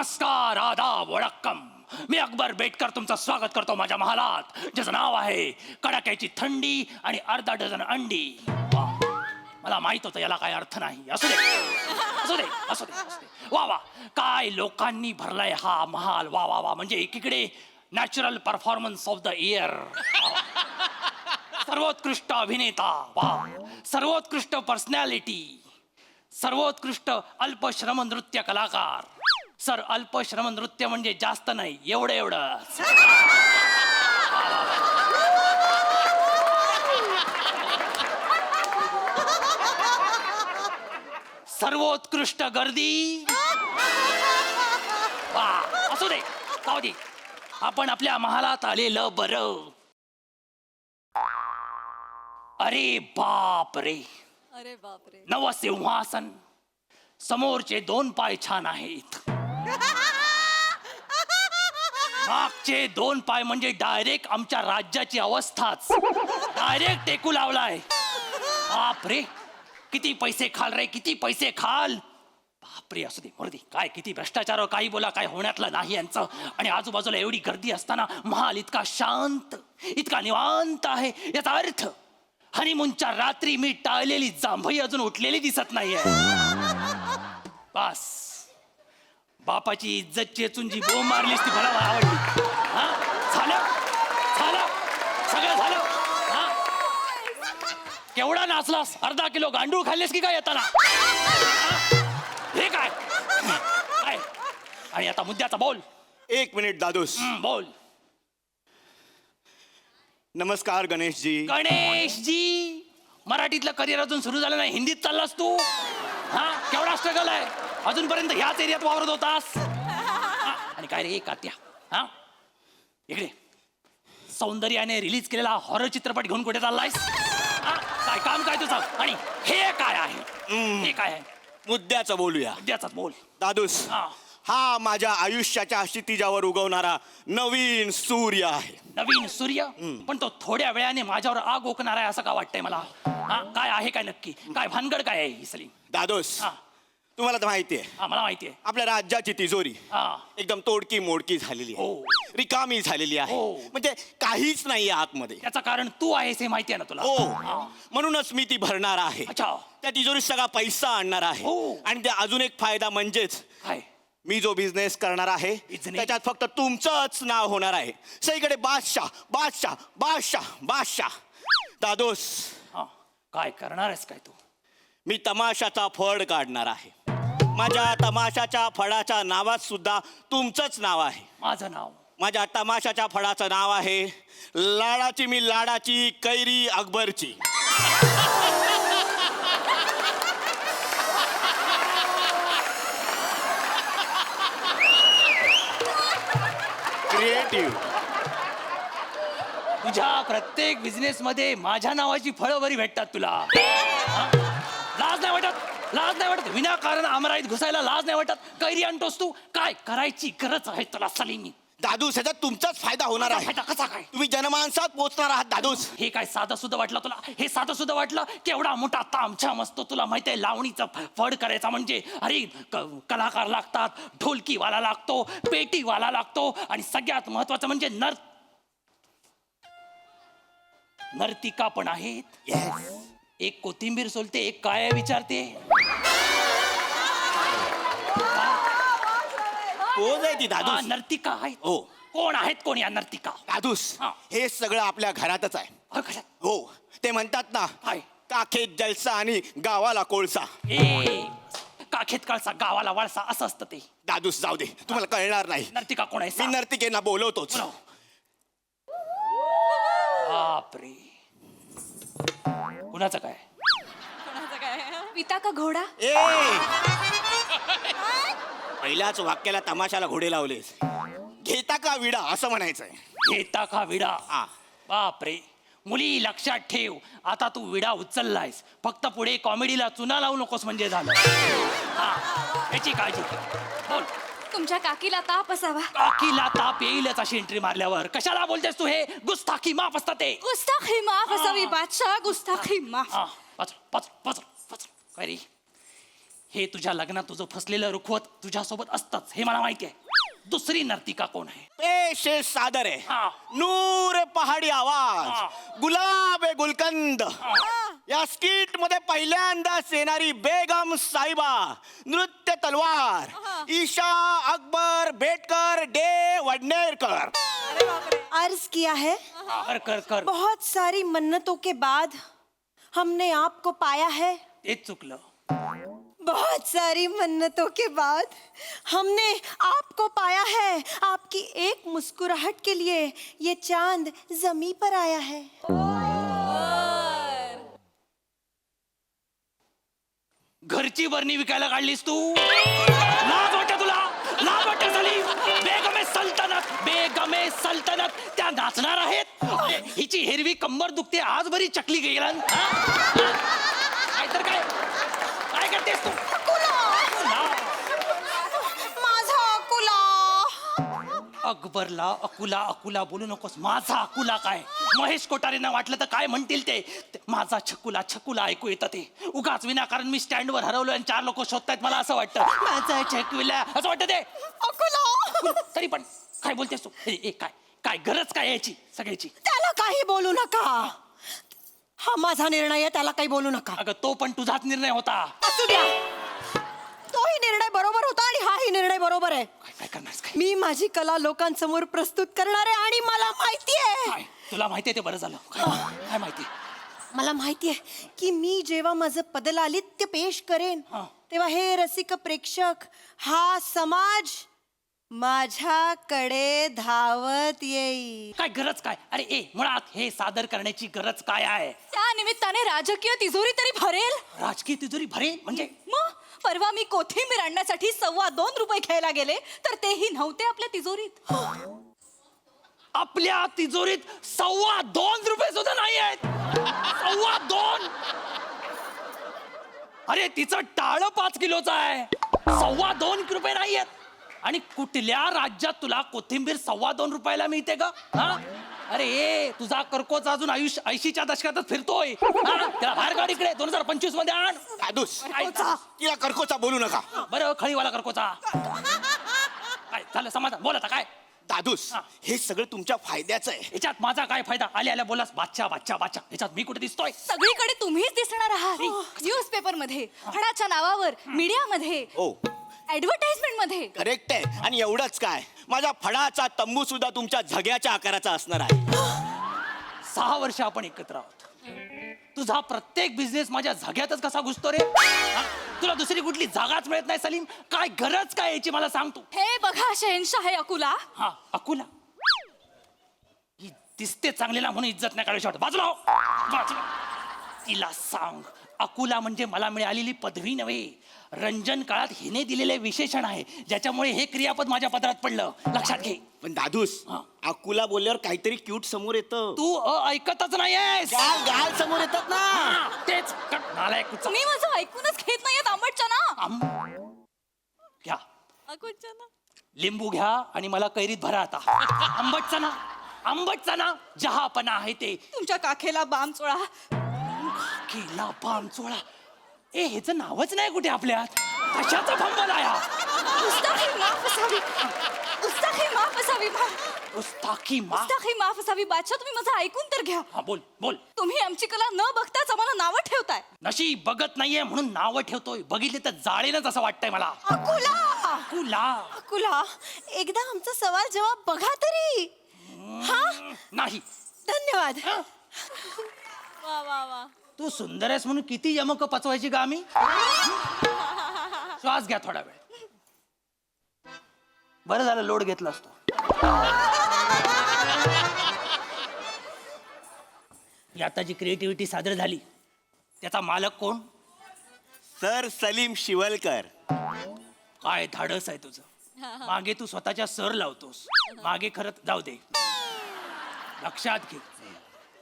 नमस्कार, आदाब, वडक्कम. मी अकबर बेटकर तुमचं स्वागत करतो माझ्या महालात, ज्याचं नाव आहे कडाक्याची थंडी आणि अर्धा डझन अंडी. वाह, मला माहित होतं याला काय अर्थ नाही. असू दे असू दे असू दे असू दे. वा वा, काय लोकांनी भरलाय हा महाल. वा वा वा, म्हणजे एकीकडे natural performance of the year, सर्वोत्कृष्ट अभिनेता, वा, सर्वोत्कृष्ट पर्सनॅलिटी, सर्वोत्कृष्ट अल्पश्रम नृत्य कलाकार. सर, अल्पश्रम नृत्य म्हणजे जास्त नाही, एवढं एवढं. सर्वोत्कृष्ट गर्दी. वा, असू दे, जाऊ दे. आपण आपल्या महालात आलेलं बरं. अरे बाप रे, अरे बापरे. नवसिंहासन. समोरचे 2 पाय छान आहेत, मागचे 2 पाय म्हणजे डायरेक्ट आमच्या राज्याची अवस्थाच. डायरेक्ट टेकू लावलाय. बापरे, किती पैसे खाल रे, किती पैसे खाल. बापरे, असू दे मरू दे. काय किती भ्रष्टाचार, काही बोला, काय होण्यातलं नाही यांचं. आणि आजूबाजूला एवढी गर्दी असताना महाल इतका शांत, इतका निवांत आहे. याचा अर्थ हनीमूनच्या रात्री मी टाळलेली जांभई अजून उठलेली दिसत नाहीये. बस, बापाची इज्जत चेचून जी बोंब मारलीस ती मला आवडली. हा, झालं झालं सगळं झालं. हा, केवढा नाचलास? अर्धा किलो गांडूळ खाल्लेस की काय येताना? हे काय काय? आणि आता मुद्द्याचा बोल. 1 मिनिट दादूस. बोल. नमस्कार गणेशजी. गणेशजी, मराठीतलं करिअर अजून सुरू झालं नाही, हिंदीत चाललास तू? हा, केवढा स्ट्रगल आहे. अजूनपर्यंत ह्याच एरियात वावरत होतास. आणि काय रे कात्या, हा इकडे सौंदर्याने रिलीज केलेला हॉरर चित्रपट घेऊन कुठे चाललायस? काय काम काय तुझं? आणि हे काय आहे? हे काय आहे? मुद्द्याचं बोलूया. मुद्द्याचाच बोल. दादूस, हा माझ्या आयुष्याच्या क्षितिजावर उगवणारा नवीन सूर्य आहे. नवीन सूर्य? पण तो थोड्या वेळाने माझ्यावर आग ओकणार आहे असं का वाटतंय मला. हा, काय आहे काय नक्की? काय भानगड काय आहे ही सलीम? दादूस, तुम्हाला तर माहिती आहे, मला माहिती आहे. आपल्या राज्याची तिजोरी एकदम तोडकी मोडकी झालेली आहे, रिकामी झालेली आहे. म्हणजे काहीच नाही आतमध्ये. याचं कारण तू आहेस हे माहिती आहे ना तुला. हो, म्हणूनच मी ती भरणार आहे. अच्छा, त्या तिजोरीत सगळा पैसा आणणार आहे. आणि त्या अजून एक फायदा म्हणजेच काय? मी जो बिझनेस करणार आहे त्याच्यात फक्त तुमचंच नाव होणार आहे. सगळीकडे बादशाह बादशाह बादशाह बादशाह. दादोस, काय करणार आहेस काय तू? मी तमाशाचा फड काढणार आहे. माझ्या तमाशाच्या फडाच्या नावात सुद्धा तुमचंच नाव आहे. माझं नाव? माझ्या तमाशाच्या फडाचं नाव आहे लाडाची मी लाडाची कैरी अकबरची. क्रिएटिव्ह. तुझ्या प्रत्येक बिझनेस मध्ये माझ्या नावाची फळं बरी भेटतात तुला. लाज नाही वाटत? लाज नाही वाटत? विनाकारण आमराईत घुसायला लाज नाही वाटत? कैरी आणतोस तू? काय करायची गरज आहे तुला सलीमी? दादूस, ह्याच्यात तुमचाच फायदा होणार आहे. कसा काय? तुम्ही जनमानसात पोहोचणार आहात दादूस. हे काय साधं सुद्धा वाटलं तुला? हे साधं सुद्धा वाटलं? केवढा मोठा तामछा मस्त. तुला माहिती आहे लावणीचा फड करायचा म्हणजे अरे कलाकार लागतात, ढोलकीवाला लागतो, पेटीवाला लागतो, आणि सगळ्यात महत्वाचं म्हणजे नर्तिका पण आहेत. एक कोथिंबीर सोलते, एक काय विचारते. कोण आहे ती दादूस? नर्तिका आहेत. हो. कोण आहेत? कोण या नर्तिका? दादूस, हे सगळं आपल्या घरातच आहे. हो, ते म्हणतात ना, काखेत जलसा आणि गावाला कोळसा. काखेत कळसा गावाला वळसा असं असतं ते. दादूस, जाऊ दे, तुम्हाला कळणार नाही. नर्तिका कोण आहे? मी नर्तिकेंना बोलवतोच. बापरे, कुणाचं काय? पिता का घोडा? पहिल्याच वाक्याला तमाशाला घोडे लावलेस. घेता का विडा असं म्हणायचंय. घेता का विडा? बापरे, मुली लक्षात ठेव, आता तू विडा उचललायस, फक्त पुढे कॉमेडीला चुना लावू नकोस म्हणजे झालं. याची काळजी बोल. तुमच्या काकीला ताप असावा. काकीला ताप येईलच अशी एंट्री मारल्यावर. कशाला बोलतेस तू? हे गुस्ताखी माफ असतात ते. गुस्ताखी माफ असावी बादशाह, गुस्ताखी माफ. पचर पचर पचर पचर. काय रे, हे तुझ्या लग्नात तुझं फसलेलं रुखवत तुझ्यासोबत असतंच हे मला माहिती आहे. दुसरी नर्तिका कोण आहे? पेश सादर आहे. हा. नूर पहाडी हा. आवाज, गुलाब आहे गुलकंद. या स्किट मध्ये पहिल्यांदाच येणारी बेगम साहिबा, नृत्य तलवार, ईशा अकबर बेटकर डे वडनेरकर. अर्ज किया है, कर कर बहुत सारी मन्नतों के बाद हमने आपको पाया है. तेच चुकलं. बहुत सारी मन्नतों के बाद हमने आपको पाया है. आपकी एक मुस्कुराहट के लिए ये चांद जमी पर आया है. घरची बरणी विकायला काढलीस तू? लाज वाटते तुला? लाज वाटते झाली? बेगमे सल्तनत, बेगमे सल्तनत त्या नाचणार आहेत. हिची हिरवी कंबर दुखते आज बरी चकली गेला. काय तर काय काय करतेस तू? माझा अकुला. अकबरला अकुला अकुला बोलू नकोस. माझा अकुला काय? महेश कोठारेंना वाटलं तर काय म्हणतील ते. माझा छकुला छकुला ऐकू येतं ते. उगाच विनाकारण मी स्टँडवर हरवलो आणि 4 लोक शोधतायत मला असं वाटतं. माझा छकुला असं वाटतं ते. अकुला. तरी पण काय बोलतेस तू? काय काय गरज काय याची सगळ्याची? त्याला काही बोलू नका. हा माझा निर्णय आहे, त्याला काही बोलू नका. अगं तो पण तुझाच निर्णय होता. असू द्या. तोही निर्णय बरोबर होता आणि हाही निर्णय बरोबर आहे. काय काय करणारस काय? मी माझी कला लोकांसमोर प्रस्तुत करणार आहे आणि मला माहितीये, काय तुला माहितीये ते बरं झालं. काय माहिती? मला माहितीये की मी जेव्हा माझं पदलालित्य पेश करेन हा. तेव्हा हे रसिक प्रेक्षक, हा समाज माझ्याकडे धावत येईल. काय गरज काय? अरे मुळात हे सादर करण्याची गरज काय आहे? त्या निमित्ताने राजकीय तिजोरी तरी भरेल. राजकीय तिजोरी भरेल म्हणजे? मग परवा मी कोथिंबीर आणण्यासाठी ₹2.25 घ्यायला गेले तर तेही नव्हते आपल्या तिजोरीत. आपल्या तिजोरीत ₹2.25 सुद्धा नाही आहेत. 2.25. अरे तिचं टाळ 5 किलोचं आहे. ₹2.25 नाही आहेत. आणि कुठल्या राज्यात तुला कोथिंबीर ₹2.25 मिळते का? हा? अरे तुझा कर्कोच अजून 80च्या दशकातच फिरतोय. हा? त्याला बाहेर काढ इकडे. 2025 मध्ये आण. दादूस, तिला कर्कोचा बोलू नका. बरं खळीवाला कर्कोचा. काय झालं समाधान? बोल आता काय? दादूस, हा. हे सगळं तुमच्या फायद्याचं आहे. याच्यात माझा काय फायदा? आल्या बोलास बादशाह बादशाह बादशाह. याच्यात मी कुठे दिसतोय? सगळीकडे तुम्हीच दिसणार आहात. न्यूजपेपर मध्ये, फडाच्या नावावर, मीडियामध्ये, हो, ऍडव्हर्टाइजमेंट मध्ये. करेक्ट आहे. आणि एवढंच काय, माझ्या फडाचा तंबू सुद्धा तुमच्या झग्याच्या आकाराचा असणार आहे. 6 वर्ष आपण एकत्र आहोत. तुझा प्रत्येक बिझनेस माझ्या जाग्यातच कसा घुसतो रे? हा? तुला दुसरी कुठली जागाच मिळत नाही सलीम? काय गरज काय याची मला सांग तू. हे बघा शहेनशाह हे अकुला. हा अकुला ही दिसते चांगलेला म्हणून इज्जत नाही काढू शकत. बाजूला हो. बाजूला. तिला सांग अकुला म्हणजे मला मिळालेली पदवी नव्हे, रंजन काळात हिने दिलेले विशेषण आहे ज्याच्यामुळे हे क्रियापद माझ्या पदरात पडलं. लक्षात घे. पण दादूस, हा. अकुला बोलल्यावर काहीतरी क्यूट समोर येतं. तू ऐकतच नाहीयेस. गाल गाल समोर येतात ना. हा, तेच नालायक कुठचा. तुम्ही माझं ऐकूनच घेत नाहीयेत. आंबटचना घ्या अकुलचना. लिंबू घ्या आणि मला कैरीत भरा आता. आंबटचा ना जहापणा आहे ते. तुमच्या काखेला बाम चोळा. केला पामचोळा. ह्याचं नावच नाही कुठे आपल्यात. कशाचा फंबल आया? उस्ताखी माफ असावी. उस्ताखी माफ असावी. उस्ताखी मा. उस्ताखी माफ असावी. बादशाह तुम्ही माझं ऐकून तर घ्या. हा बोल बोल. तुम्ही आमची कला न बघताच आम्हाला नावं ठेवताय. नशीब बघत नाहीये म्हणून नावं ठेवतोय. बघितले तर जाळेनच असं वाटतंय मला. अकुला. अकुला अकुला, एकदा आमचा सवाल जवाब बघा तरी. हा, नाही. धन्यवाद. वा वा वा. तू सुंदर आहेस म्हणून किती यमक पचवायची का आम्ही? श्वास घ्या थोडा वेळ. बरं झालं लोड घेतला असतो. ही आता जी क्रिएटिव्हिटी सादर झाली त्याचा मालक कोण? सर सलीम शिवलकर. काय धाडस आहे तुझं. मागे तू स्वतःच्या सर लावतोस. मागे खरं जाऊ दे. लक्षात घे,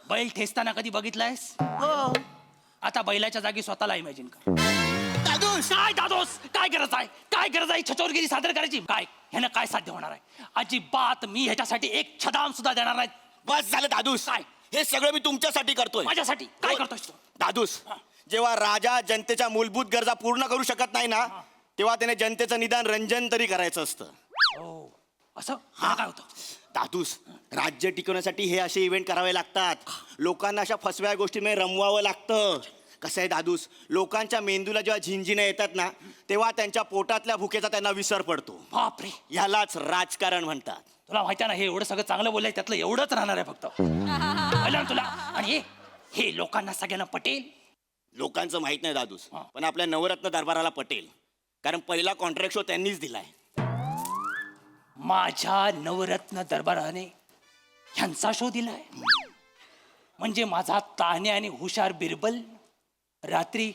बैल ठेचताना कधी बघितलायस? हो. आता बैलाच्या जागी स्वतःला इमॅजिन कर. दादूस, काय दादोस? काय गरज आहे? काय गरज आहे छचोरगिरी सादर करायची? काय ह्यानं काय साध्य होणार आहे? अजिबात मी ह्याच्यासाठी एक छदाम सुद्धा देणार नाही. बस झालं दादूस. काय? हे सगळं मी तुमच्यासाठी करतोय. माझ्यासाठी काय करतोस तू? दादूस, जेव्हा राजा जनतेच्या मूलभूत गरजा पूर्ण करू शकत नाही ना तेव्हा त्याने जनतेचं निदान रंजन तरी करायचं असतं. हो असं हा काय होतं? दादूस, राज्य टिकवण्यासाठी हे असे इव्हेंट करावे लागतात. लोकांना अशा फसव्या गोष्टींमध्ये रमवावं लागतं. कसं आहे दादूस, लोकांच्या मेंदूला जेव्हा झिंझिण्या येतात ना तेव्हा त्यांच्या पोटातल्या भुकेचा त्यांना विसर पडतो. बापरे, ह्यालाच राजकारण म्हणतात. तुला माहिती आहे ना, हे एवढं सगळं चांगलं बोललंय त्यातलं एवढंच राहणार आहे फक्त. कळलं ना तुला? आणि हे लोकांना सगळ्यांना पटेल. लोकांचं माहित नाही दादूस, हा. पण आपल्या नवरत्न दरबाराला पटेल. कारण पहिला कॉन्ट्रॅक्ट शो त्यांनीच दिलाय. माझ्या नवरत्न दरबाराने ह्यांचा शो दिलाय. म्हणजे माझा तान्या आणि हुशार बिरबल रात्री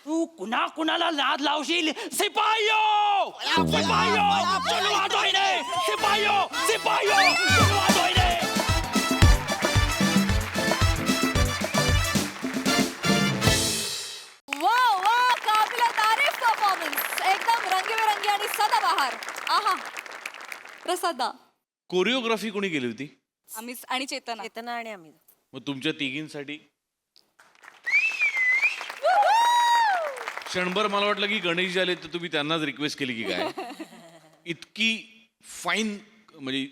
तू कुणा कुणाला नाद लावशील? सिपाहियो सिपाहियो चलो वाजवायले, सिपाहियो सिपाहियो चलो वाजवायले. वा वा, काबिल तारीफ परफॉर्मन्स, एकदम रंगीबेरंगी आणि सदाबहार. आहा, प्रसादा. कोरिओग्राफी कोणी केली होती? आम्हीच आणि चेतना. चेतना आणि आम्ही. मग तुमच्या तिघींसाठी क्षणभर मला वाटलं की गणेश आले तर तुम्ही त्यांनाच रिक्वेस्ट केली की काय. इतकी फाईन म्हणजे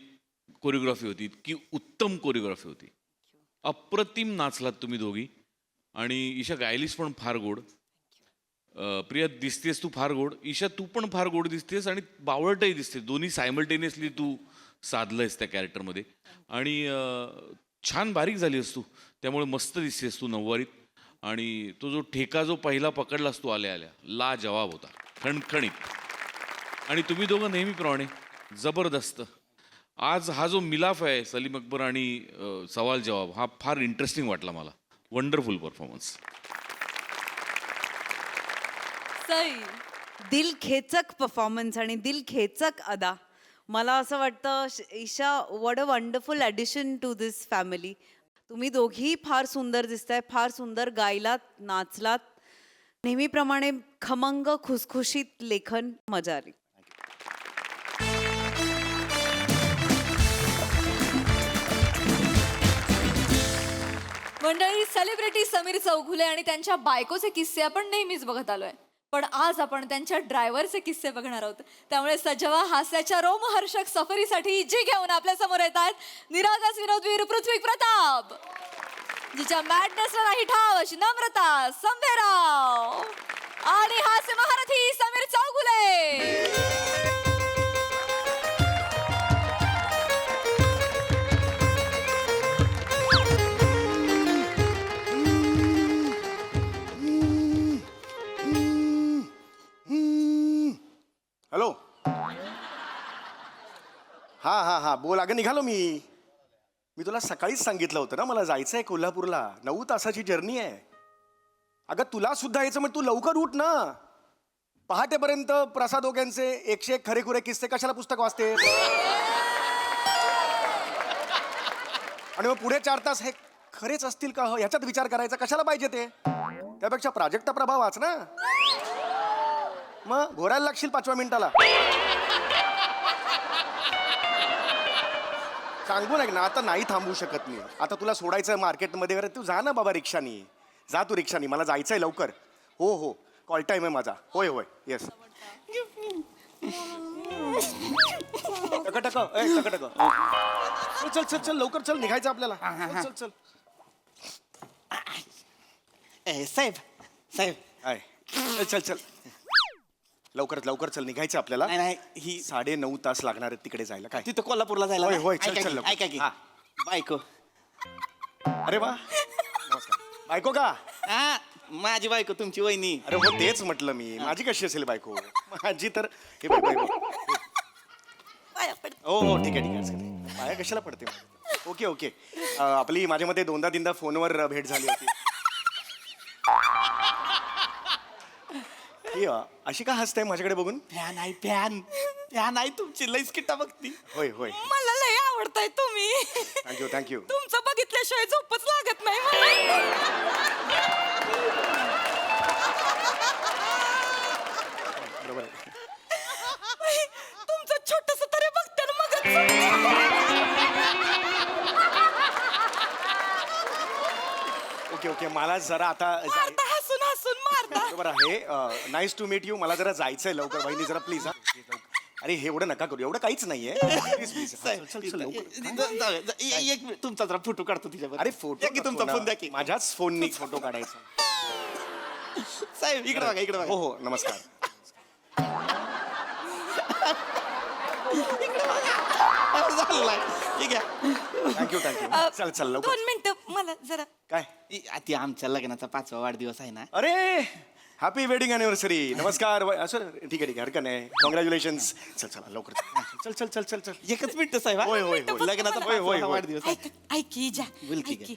कोरिओग्राफी होती, इतकी उत्तम कोरिओग्राफी होती. अप्रतिम नाचलात तुम्ही दोघी. आणि ईशा गायलीस पण फार गोड. प्रिया दिसतेस तू फार गोड. ईशा तू पण फार गोड दिसतेस आणि बावळटही दिसते. दोन्ही सायमल्टेनियसली तू साधलंयस त्या कॅरेक्टरमध्ये. आणि छान बारीक झाली आहेस तू, त्यामुळे मस्त दिसतेस तू नऊवारीत. आणि तो जो ठेका जो पहिला पकडलास तू आल्या आल्या, ला जवाब होता, खणखणीत. आणि तुम्ही दोघं नेहमीप्रमाणे जबरदस्त. आज हा जो मिलाफ आहे सलीम अकबर आणि सवाल जवाब, हा फार इंटरेस्टिंग वाटला मला. Wonderful performance. सई. दिल खेचक परफॉर्मन्स आणि दिल खेचक अदा. मला असं वाटतं Isha, what a wonderful addition to this family. तुम्ही दोघीही फार सुंदर दिसताय, फार सुंदर गायलात, नाचलात. नेहमीप्रमाणे खमंग खुसखुशीत लेखन, मजा आली. मंडळी, सेलिब्रिटी समीर चौघुले आणि त्यांच्या बायकोचे किस्से आपण नेहमीच बघत आलोय, पण आज आपण त्यांच्या ड्रायव्हरचे किस्से बघणार आहोत. त्यामुळे सजवा हास्याच्या रोमहर्षक सफरीसाठी जी घेऊन आपल्या समोर येत आहेत निरागस विनोदवीर पृथ्वी प्रताप, जिच्या मॅडनेसला नाही ठाव अशी नम्रता संभेराव, आणि हास्य महारथी समीर चौघुले. हॅलो. हा हा हा बोल. अगं निघालो मी तुला सकाळीच सांगितलं होतं ना मला जायचं आहे कोल्हापूरला. 9 तासाची जर्नी आहे. अगं तुला सुद्धा यायचं मग तू लवकर उठ ना. पहाटेपर्यंत प्रसाद दोघांचे 101 खरेखुरे किस्से कशाला पुस्तक वाचते. आणि मग पुढे 4 तास हे खरेच असतील का ह्याच्यात विचार करायचा कशाला पाहिजे ते. त्यापेक्षा प्राजक्ता प्रभाव वाच ना. मग घोरायला लागशील 5व्या मिनिटाला. सांगू ना आता नाही थांबू शकत मी. आता तुला सोडायचं मार्केटमध्ये वगैरे, तू जा ना बाबा रिक्षानी. जा तू रिक्षानी, मला जायचंय लवकर. हो हो कॉल टाईम आहे माझा. होय होय येस. टक टक टक टक. चल चल चल लवकर चल, निघायचं आपल्याला. चल चल. साहेब साहेब हाय चल चल लवकर लवकर चल, निघायचं आपल्याला. नाही नाही, ही 9.5 तास लागणार आहेत तिकडे जायला. काय तिथं कोल्हापूरला जायला होय ना? होय चल ऐका चल की, लवकर. ऐका की हा. बायको. अरे वा नमस्कार. बायको का? हा माझी बायको तुमची वहिनी. अरे हो तेच म्हटलं मी. माझी कशी असेल बायको? माझी तर हे बघ, बघ, बघ. हो हो ठीक आहे ठीक आहे. पाया कशाला पडते? Okay okay. आपली माझ्या मध्ये 2दा-3दा फोनवर भेट झाली होती. ही अशी का हसते माझ्याकडे बघून? फॅन आहे फॅन. फॅन आहे तुमची, लईच किट्टा बघती. होय होय. मला लय आवडताय तुम्ही. Thank you thank you. तुमचं बघितल्याशिवाय झोपच लागत नाही मला. बरोबर आहे. तुमचं छोटस तरी बघते ना मग. ओके ओके मला जरा आता हसून हसून मारता. बरोबर आहे. Nice to meet you. मला जरा जायचंय लवकर. वहिनी जरा प्लीज. अरे हे एवढं नका करू. एवढं काहीच नाहीये. Please please. चल चल लवकर. एक मिनिट तुमचा जरा फोटो काढतो तिच्यावर. अरे फोटो की तुमचा फोन द्या की. माझ्याच फोननी फोटो काढायचा. साहेब इकडे बघा इकडे बघा. हो हो नमस्कार. ठीक आहे. Thank you thank you. चल चल लवकर. 2 मिनिटं मला जरा. काय ती आमच्या लग्नाचा 5वा वाढदिवस आहे ना. अरे हॅपी वेडिंग अॅनिव्हर्सरी. नमस्कार. असं ठीक आहे हरकत नाही. कॉंग्रॅच्युलेशन्स. चल चला लवकर. चल चल चल चल चल. एकच मिनिट साहेब. होय होय होय. लग्नाचा होय होय 5वा होय. वाढदिवस आहे. ऐक की जा बोल की ऐक की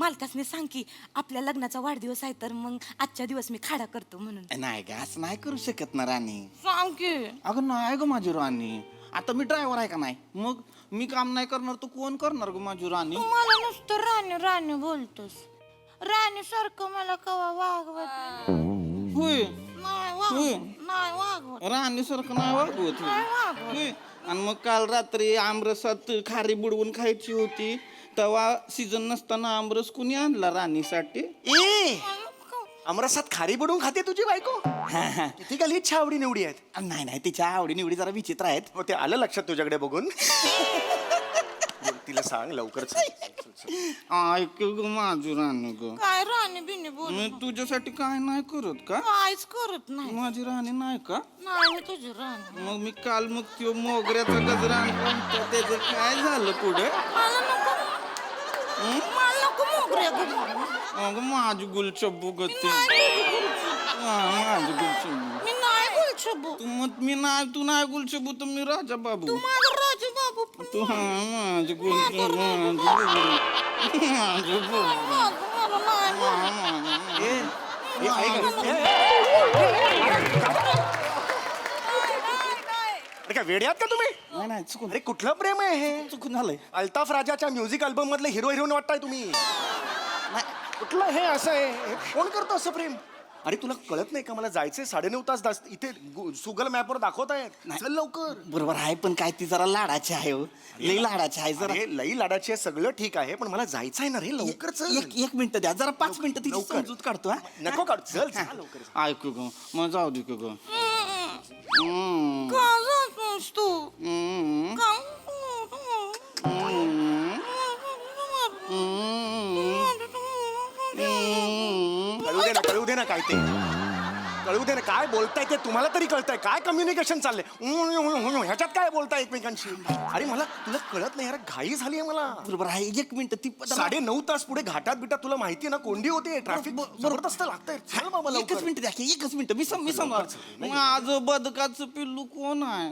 मालकासने सांग की आपल्या लग्नाचा वाढदिवस आहे तर मग आजच्या दिवस मी खाडा करतो म्हणून नाही ग असं नाही करू शकत ना राणी. सांग की अगं नाही ग माझी राणी. आता मी ड्रायव्हर आहे का नाही. मग मी काम नाही करणार तर कोण करणार ग माझी राणी. मला नुसतं राणी राणी बोलतोस राणी सारखं मला कवा वागवत होय नाही वागवत राणी सारखं नाही वागवत. होय. आणि मग काल रात्री आमरसात खारी बुडवून खायची होती तेव्हा सीझन नसताना आमरस कुणी आणला राणीसाठी. ए अमरसात खारी बुडवून खाते तुझी बायको. किती का इच्छा आवडी निवडी आहेत. नाही नाही तिच्या आवडी निवडी जरा विचित्र आहेत. हो ते आलं लक्षात तुझ्याकडे बघून. तिला सांग लवकर. ऐक ग माझी राणी ग. काय राणी बिनी बोल मी तुझ्यासाठी काय नाही करत का. काहीच करत नाही माझी राणी नाही का. नाही मी तुझी राणी मग मी काल मग त्यो मोगऱ्याचा गजरा आणला होता, त्याचं काय झालं पुढे. मला नको मोगऱ्या गजरा. मग माझी गुलचब्बू गते. माझी गुलचब्बू. मी नाही गुलछबू मी नाही तू नाही गुलचब्बू तर मी राजा बाबू. माझा राजू बाबू तू हा माझी गुलचब्बू. माझी गुलचब्बू. अरे काय वेड्यात का तुम्ही. नाही नाही चुकून अरे कुठलं प्रेम आहे हे. चुकून झालंय. अल्ताफ राजाच्या म्युझिक अल्बम मधले हिरो हिरोईन वाटताय तुम्ही. कुठलं हे असं आहे. हे कोण करतो असं प्रेम. अरे तुला कळत नाही का मला जायचंय 9:30 तास. इथे सुगल मॅपवर दाखवत आहेत. चल लवकर. बरोबर आहे पण काय ती जरा लाडाची आहे हो. लई लाडाची आहे जरा. अरे लई लाडाची आहे सगळं ठीक आहे पण मला जायचं आहे ना रे लवकर चल. एक मिनिट द्या जरा 5 मिनिटं तिची लवकर. समजूत काढतो हा. नको काढ चल चल लवकर. ऐकू ग मग जाऊ दे ग. का जातोस तू का कळू दे ना काय ते. कळू दे ना काय बोलताय ते तुम्हाला तरी कळतंय. काय कम्युनिकेशन चाललंय. ह्याच्यात काय बोलताय एकमेकांशी. अरे मला तुला कळत नाही यार घाई झाली आहे मला. बरोबर आहे 1 मिनिट ती 9:30 तास पुढे घाटात बिटात तुला माहिती आहे ना कोंडी होते. ट्रॅफिक जबरदस्त लागतंय. चल बाबा लवकर. एकच मिनिट द्या की 1 मिनिट मी समजा. माझं बदकाचं पिल्लू कोण आहे.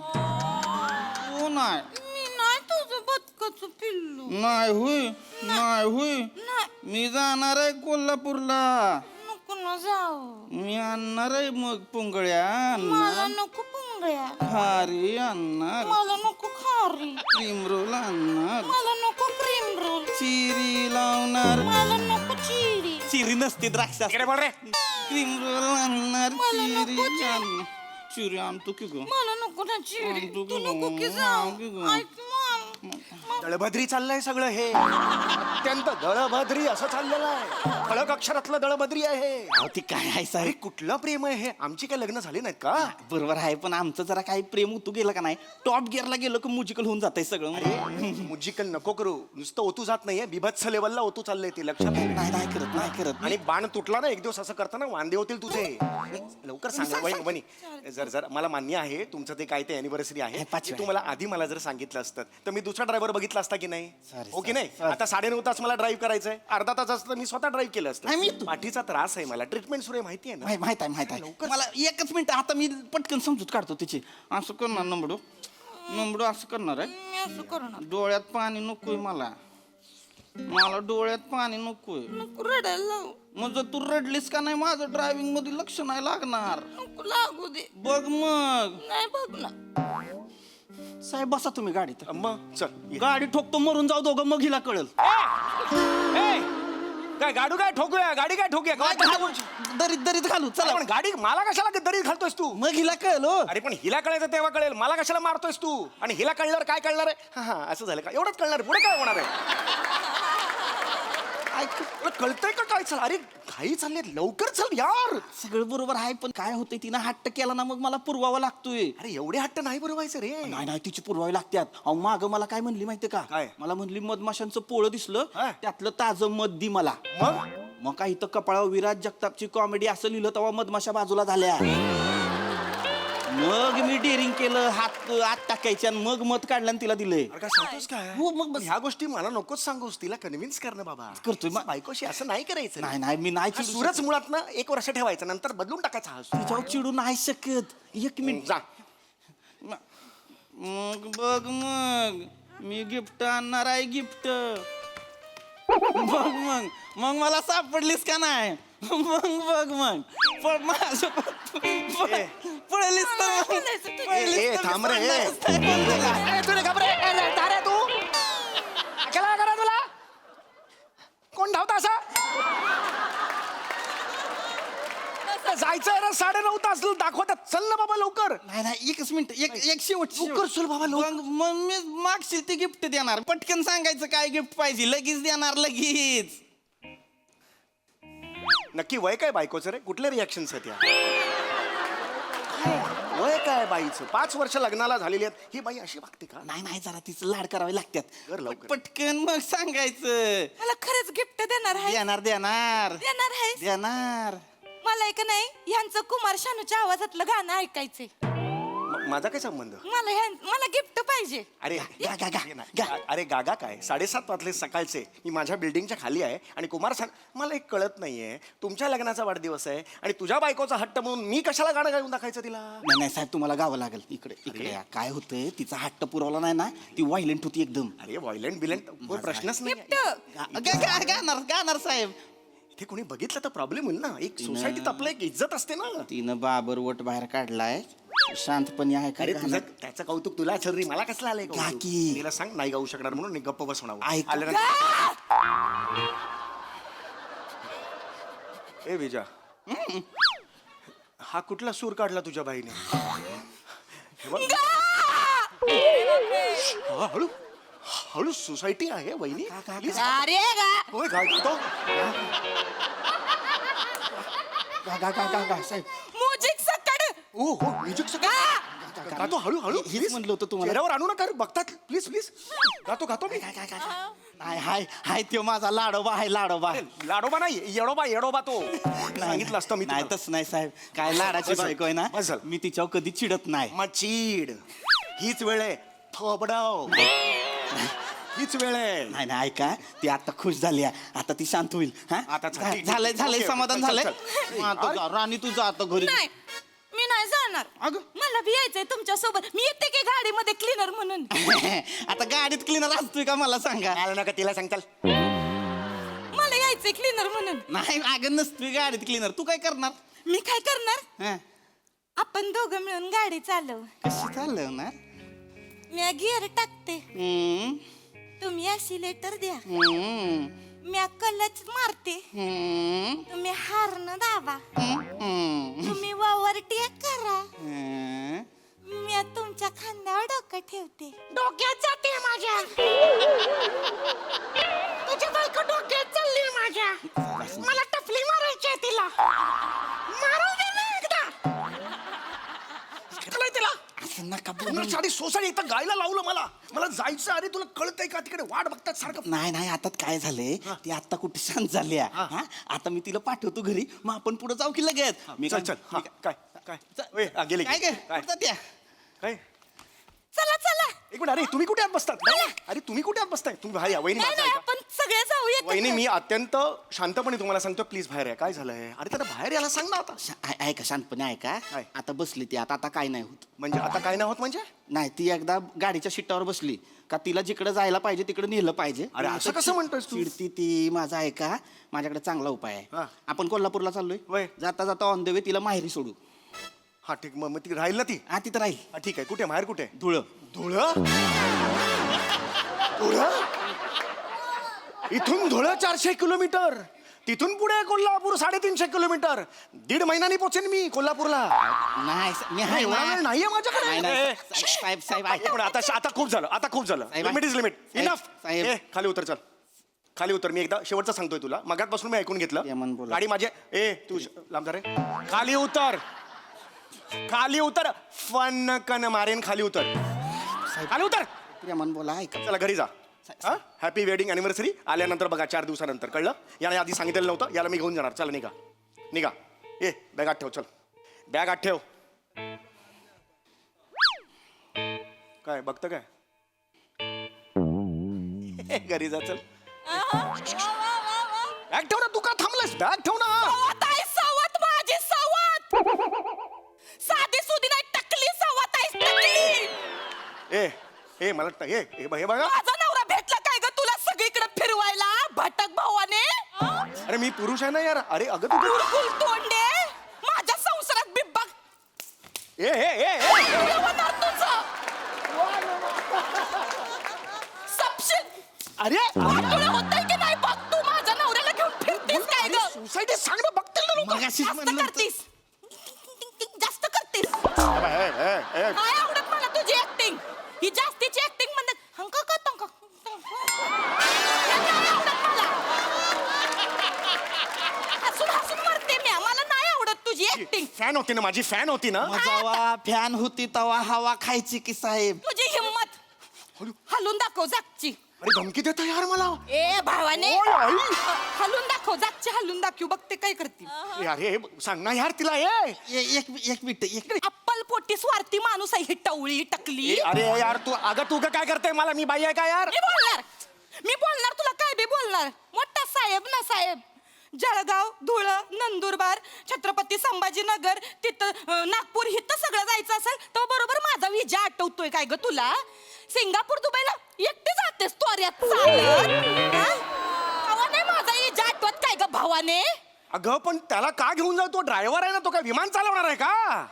कोण आहे. मी नाही तुझं बदकाचं पिल्लू नाही होय. नाही होय. मी जाणार आहे कोल्हापूरला. नको ना जाऊ मी आणणार आहे मग पुंगळ्या. मला नको पुंगळ्या खारी आणणार. मला नको खारी क्रीम रोल आणणार. मला नको क्रीम रोल चिरी लावणार. मला नको चिरी चिरी नसते द्राक्ष. इकडे बोल रे. क्रीम रोल आणणार. मला नको चिरी आणणार. चिरी आणतो की ग. मला नको ना चिरी आणतो तू की नको की ग. जाऊ आणतो की ग. ऐक दळभद्री चाललंय सगळं हे. अत्यंत दळभद्री असं चाललेलं आहे. खळक अक्षरातलं दळभद्री आहे. अहो, ती काय आहे अरे साहेब. कुठलं प्रेम आहे हे. आमची काय लग्न झाली नाहीत का. बरोबर आहे पण आमचं जरा काही प्रेम उतू गेलं का नाही. टॉप गिअरला गेलो की म्युजिकल होऊन जातंय सगळं. मुजिकल नको करू. नुसतं ओतू जात नाहीये बिभत्स लेवलला ओतू चाललंय ते लक्षात ठेव. नाही करत नाही करत. आणि बाण तुटला ना एक दिवस असं करताना वांदे होतील तुझे. लवकर सांगा वहिनी. जर जर मला मान्य आहे तुमचं ते काय ते अॅनिव्हर्सरी आहे. पाचवी ते तू मला आधी मला जर सांगितलं असतं तर मी दुसरा ड्रायव्हर बघितला असता की नाही. Sorry, ओके नाही. sorry. आता 9:30 तास मला ड्राईव्ह करायचंय. अर्धा तास असतं मी स्वतः ड्राईव्ह केलं नाही, मी असतं. पाठीचा त्रास आहे मला. ट्रीटमेंट सुरू आहे माहिती आहे ना. माहित आहे मला 1 मिनिट आता मी पटकन समजूत काढतो तिची. असं करणार नंबडू असं करणार आहे. मी असं करणार डोळ्यात पाणी नकोय मला. डोळ्यात पाणी नकोय. नको रडायला लावू मग जर तू रडलीस का नाही माझं ड्रायव्हिंग मध्ये लक्ष नाही लागणार. नको लागू दे बघ मग. नाही बघ ना साहेब बसा तुम्ही गाडीत. मग चल गाडी ठोकतो मरून जाऊ दोघं मग हिला कळल. काय गाडू काय ठोकूया. गाडी काय ठोकूया. दरीत घालू चला. पण गाडी मला कशाला दरीत घालतोयस तू. मग हिला कळल हो. अरे पण हिला कळायचं तेव्हा कळेल. मला कशाला मारतोयस तू. आणि हिला कळल्यावर काय कळणार आहे. हा असं झालं का. एवढंच कळणार. पुढे काय होणार आहे. तुला कळतंय का काय? चल अरे घाई चालली लवकर चल यार. सगळं बरोबर आहे पण काय होतंय तिनं हट्ट केला ना मग मला पुरवावा लागतोय. अरे एवढे हट्ट नाही पुरवायचं रे. नाही नाही तिची पुरवावी लागतात. अहो माग मला काय म्हणली माहितीये का? काय? मला म्हणली मधमाशांचं पोळं दिसलं हा. त्यातलं ताजं मध दी मला. मग काय इथं कपाळावर विराज जगतापची कॉमेडी असं लिहिलं तेव्हा मधमाशा बाजूला झाल्या. मग मी डेअरिंग केलं, हात आत टाकायच्या आणि मग मध काढलं आणि तिला दिलंय. अरे काय सांगतोस काय? हो मग बस. ह्या गोष्टी मला नकोच सांगूस. तिला कन्व्हिन्स कर ना बाबा. करतोय मग. बायकोशी असं नाही करायचं. नाही नाही मी नाही हा चिडू सूरच शकत. मुळात ना 1 वर्ष ठेवायचं नंतर बदलून टाकायचा हा सूर. तिच्यावर चिडू नाही शकत. एक मिनिट जा. मग बघ मग मी गिफ्ट आणणार आहे गिफ्ट. मग मला सापडलीस का नाही? मग बघ मग पळलीस ए, थांब रे, ए. तुला घाबरे तारे तू अकेला करा तुला कोण धावता असा? जायचंय ना 9:30 तास दाखवतात. चल ना बाबा लवकर. नाही नाही एकच मिनिट एक शेवट लवकर चल बाबा, लवकर. मग मी मागशील ते गिफ्ट देणार. पटकन सांगायचं काय गिफ्ट पाहिजे लगेच देणार लगेच. नक्की वय काय बायकोचं रे? कुठल्या रिॲक्शन्स आहेत या? वय काय बाईचं? 5 वर्ष लग्नाला झालेली आहेत. ही बाई अशी वागते का? नाही नाही जरा तिचं लाड करावे लागतात. कर लवकर. पटकन मग सांगायचं. मला खरंच गिफ्ट देणार आहे? देणार देणार देणार आहे? देणार. मला एक नाही यांचं कुमार शानूच्या आवाजातलं गाणं ऐकायचंय. माझा काय संबंध? मला गिफ्ट पाहिजे. अरे गा, गा, गा, गा. अरे गागा काय 7:30 वाजले सकाळचे. मी माझ्या बिल्डिंगच्या खाली आहे आणि कुमार मला एक कळत नाहीये. तुमच्या लग्नाचा वाढदिवस आहे आणि तुझ्या बायकोचा हट्ट म्हणून मी कशाला गाणं गाऊन दाखवायचं तिला? नाही नाही साहेब तुम्हाला गावं लागेल. इकडे इकडे या. काय होतंय तिचा हट्ट पुरवला नाही ना ती व्हायलेंट होती एकदम. अरे व्हायलेंट बिलेंट प्रश्नच नाही. गिफ्ट गाणार साहेब. इथे कोणी बघितलं तर प्रॉब्लेम होईल ना. एक सोसायटीत आपलं एक इज्जत असते ना. तिनं बाबर वट बाहेर काढलाय. शांतपणे आहे अरे काय तुझं त्याचं कौतुक तुला असेल रे, मला कसलं आलंय कौतुक? काकी. तिला सांग नाही गाऊ शकणार म्हणून मी गप्प बसवणार. ऐक. ए विजा, हा कुठला सूर काढला तुझ्या बाईने? हे बघ. हा, हळू हळू सोसायटी आहे वहिनी. Please. अरे गा होय काय तो? साहेब म्युझिक सकड. ओ हो म्युझिक गातो हळू हळू. हेच Please. म्हणलं होतं तुम्हाला. चेहऱ्यावर आणू नका रे, बघतात. प्लीज प्लीज गातो मी. नाही हाय हाय तो माझा लाडोबा आहे लाडोबा. लाडोबा नाही, येडोबा येडोबा तो. सांगितलं असतं मी नाही तुला. तसं नाही साहेब. काय लाडाची बस झालं. बायको आहे ना बस झालं. मी तिच्यावर कधी चिडत नाही. मग चीड हीच वेळ आहे. थोबडाव हीच वेळ आहे. नाही नाही ऐका ती आता खुश झाली आहे. आता ती शांत होईल. हा आता चल, ठीक, झालंय ठीक, झालंय ओके, समाधान चल, झालंय. चल. आता जा, राणी तू जा आता घरी. नाही मी नाही जाणार. अगं. मला भी यायचंय तुमच्या सोबत. मी येते की गाडीमध्ये क्लीनर म्हणून. आता गाडीत क्लीनर असतोय का मला सांगा. आलं नका तिला सांगताल. मला यायचंय क्लीनर म्हणून. नाही अगं नसतोय गाडीत क्लीनर. तू काय करणार? मी काय करणार? हा, आपण दोघं मिळून गाडी चालव. कशी चाललं ना. मी गिअर टाकते, हम्म, तुम्ही ऍक्सिलेटर द्या. हम्म, मी कलच मारते, हम्म, तुम्ही हार्न दाबा. हम्म, तुम्ही ओव्हरटेक करा, हम्म. मी तुमच्या खांद्यावर डोकं ठेवते. डोक्यात जाते माझ्या. तुझ्या बायको डोक्यात चालली माझ्या. मला टफली मारायची आहे तिला. मारू दे ना एकदा. घेतलंय तिला. असं नका बोलू. पूर्ण साडी सोसायटी इथं गायला लावलं मला जायचं. अरे तुला कळतंय का? तिकडे वाट बघतात सारखं. नाही नाही आता काय झालंय ती आता कुठे शांत झाली आहे. हा? आता मी तिला पाठवतो घरी मग आपण पुढे जाऊ की लगेच. मी चल चल. हा, काय काय ओय, हा, गेली काय काय काय कुठं त्या? काय? चला चला. एक मिनिट. अरे तुम्ही कुठे आत बसतात? अरे तुम्ही कुठे आत बसताय? तुम्ही बाहेर या. वहिनी नाही माझं नाही ऐका. आपण सगळे जाऊया. वहिनी मी अत्यंत शांतपणे तुम्हाला सांगतो, प्लीज बाहेर या. काय झालंय? अरे त्याला बाहेर यायला सांग ना आता. ऐका शांतपणे ऐका. काय? आता बसली ती आता आता काय नाही होत. म्हणजे आता काय नाही होत म्हणजे? नाही ती एकदा गाडीच्या शिट्टावर बसली का तिला जिकडे जायला पाहिजे तिकडे नेलं पाहिजे. अरे असं कसं म्हणतोयस तू? चिडती ती. माझा ऐका माझ्याकडे चांगला उपाय हा. आहे. आपण कोल्हापूरला चाललोय. वय. जाता जाता ऑन द वे तिला माहेरी सोडू. हा ठीक. मग ती राहील ना ती? हा तिथं राहील. हा, ठीक आहे. कुठे बाहेर कुठे? धुळं. धुळं? धुळं? इथून धुळं 400 किलोमीटर. तिथून पुढे कोल्हापूर 350 किलोमीटर. 1.5 महिन्यानी पोचेन मी कोल्हापूरला. नाही मी आहे एवढा वेळ ना. नाहीये माझ्याकडे. नाही, नाही, ए, साहेब साहेब एक ऐका. मिनिट, आता खूप झालं. आता खूप झालं. साहेब, लिमिट इज लिमिट. साहेब, इनफ. साहेब. खाली उतर चल. खाली उतर. मी एकदा शेवटचं सांगतोय तुला. मगातपासून मी ऐकून घेतलं. गाडी माझे ए तू लांब जा रे. खाली उतर. खाली उतर. फन कन मारेन. खाली उतर. खाली उतर. प्रेमान बोला ऐका. चला घरी जा. Happy wedding anniversary. आल्यानंतर बघा 4 दिवसानंतर. कळलं? याला आधी सांगितलेलं नव्हतं. याला मी घेऊन जाणार. चला निघा निघा. ए बॅग आत ठेव. चल बॅग आत ठेव. काय बघतं काय? घरी जा. चल बॅग ठेव ना. तू का थांबलास? बॅग ठेव ना. सवत माझी सवत साधी सुधी नाही टकली सवत आहे टकली. ए मला हे बघा. माझा नवरा भेटला काय ग तुला सगळीकडे फिरवायला भटक भावाने. अरे मी पुरुष आहे ना यार. अरे अगं तू कुल तोंडे माझ्या संसारात बिब्बक ए होणार तुझं. सपशील अरे तुला होतंय की नाही बघ. तू माझ्या नवऱ्याला घेऊन फिरतीस काय ग. सोसायटी सांग ना. बघतील ना लोकं. जास्त करतीस जास्त करतीस. काय आवडत मला तुझी ऍक्टिंग. ही जास्तीची ऍक्टिंग म्हणजे हंक का तंक हसून हसून मरते मी. मला नाही आवडत तुझी ऍक्टिंग. फॅन होती ना माझी. फॅन होती ना. जेव्हा फॅन होती तेव्हा हवा खायची की साहेब. तुझी हिम्मत हलून दाखव जागची. अरे धमकी देतो यार मला. ए भावाने ओय, आई. हलून दाखव जागची हलून दाखव. बघते काय करतील. अरे सांग ना यार तिला. एक मिनिट. अप्पल पोटी स्वार्थी माणूस आहे ही टवळी टकली. अरे यार तू अगं तू काय करते. मला मी बाई आहे का यार. मी बोलणार तुला काय बी बोलणार. मोठा साहेब ना साहेब. जळगाव धुळं नंदुरबार छत्रपती संभाजीनगर तिथं नागपूर इथं सगळं जायचं असेल तर बरोबर माझा विजा आठवतोय काय ग तुला. सिंगापूर दुबईला एकटी जातेस तोऱ्यात चालत. नाही माझा विजा आठवत काय ग भावाने. अगं पण त्याला का घेऊन जाऊ. तो ड्रायव्हर आहे ना. तो काय विमान चालवणार आहे का.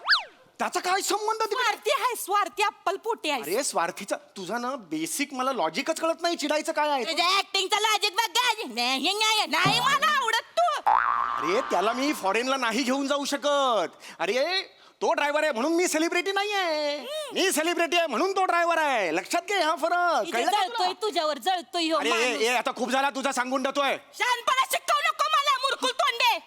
त्याचा काय संबंध. स्वार्थी आहे स्वार्थी अप्पल पोटी आहे. अरे स्वार्थीचा तुझा ना बेसिक मला लॉजिकच कळत नाही. चिडायचं काय आहे. तुझ्या ऍक्टिंगचा लॉजिक बघ. नाही मला आवडत तू. अरे त्याला मी फॉरेनला नाही घेऊन जाऊ शकत. अरे तो ड्रायव्हर आहे म्हणून मी सेलिब्रिटी नाही आहे. मी सेलिब्रिटी आहे म्हणून तो ड्रायव्हर आहे. लक्षात घे हा फरक. इथे कळलं का जळतोय तुला? तुझ्यावर जळतोय ह्यो अरे माणूस. ए आता खूप झाला तुझा. सांगून देतोय. शहाणपणा शिकवू नको मला मुरकुल तोंडे.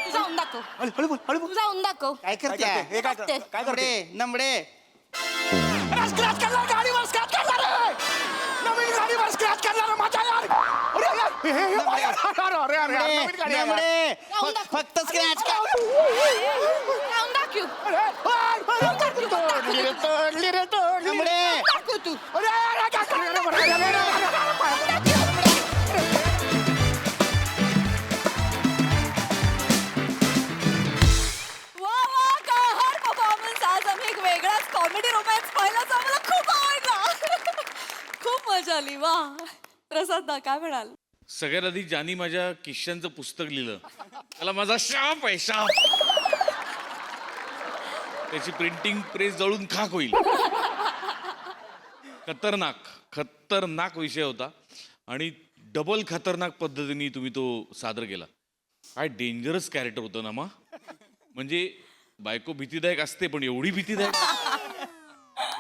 तू जाऊन दाखव. हळू बोल. हळू बोल. तू जाऊन दाखव. काय काय करते करते? हे काय करते? काय करते. नंबडे. अरे स्क्रॅच करणार. गाडीवर स्क्रॅच करणार आहे. नवीन गाडीवर स्क्रॅच करणार माझ्या यार. अरे यार. अरे नवीन गाडी आहे यार. जाऊन दाखव. फक्त स्क्रॅच कर. जाऊन दाखव. तोडली रे तोडली. दाखव तू. वा वा कहर परफॉर्मन्स. आज आम्ही एक वेगळाच कॉमेडी रोमॅन्स पाहिला जो आम्हाला खूप आवडला. खूप मजा आली. वा प्रसाद दा काय म्हणाल. सगळ्यात आधी ज्यांनी माझ्या किश्यांचं पुस्तक लिहिलं त्याला माझा शाप आहे. शाप. त्याची प्रिंटिंग प्रेस जळून खाक होईल. खतरनाक विषय होता आणि डबल खतरनाक पद्धतीने तुम्ही तो सादर केला. काय डेंजरस कॅरेक्टर होतं ना. म्हणजे बायको भीतीदायक असते पण एवढी भीतीदायक.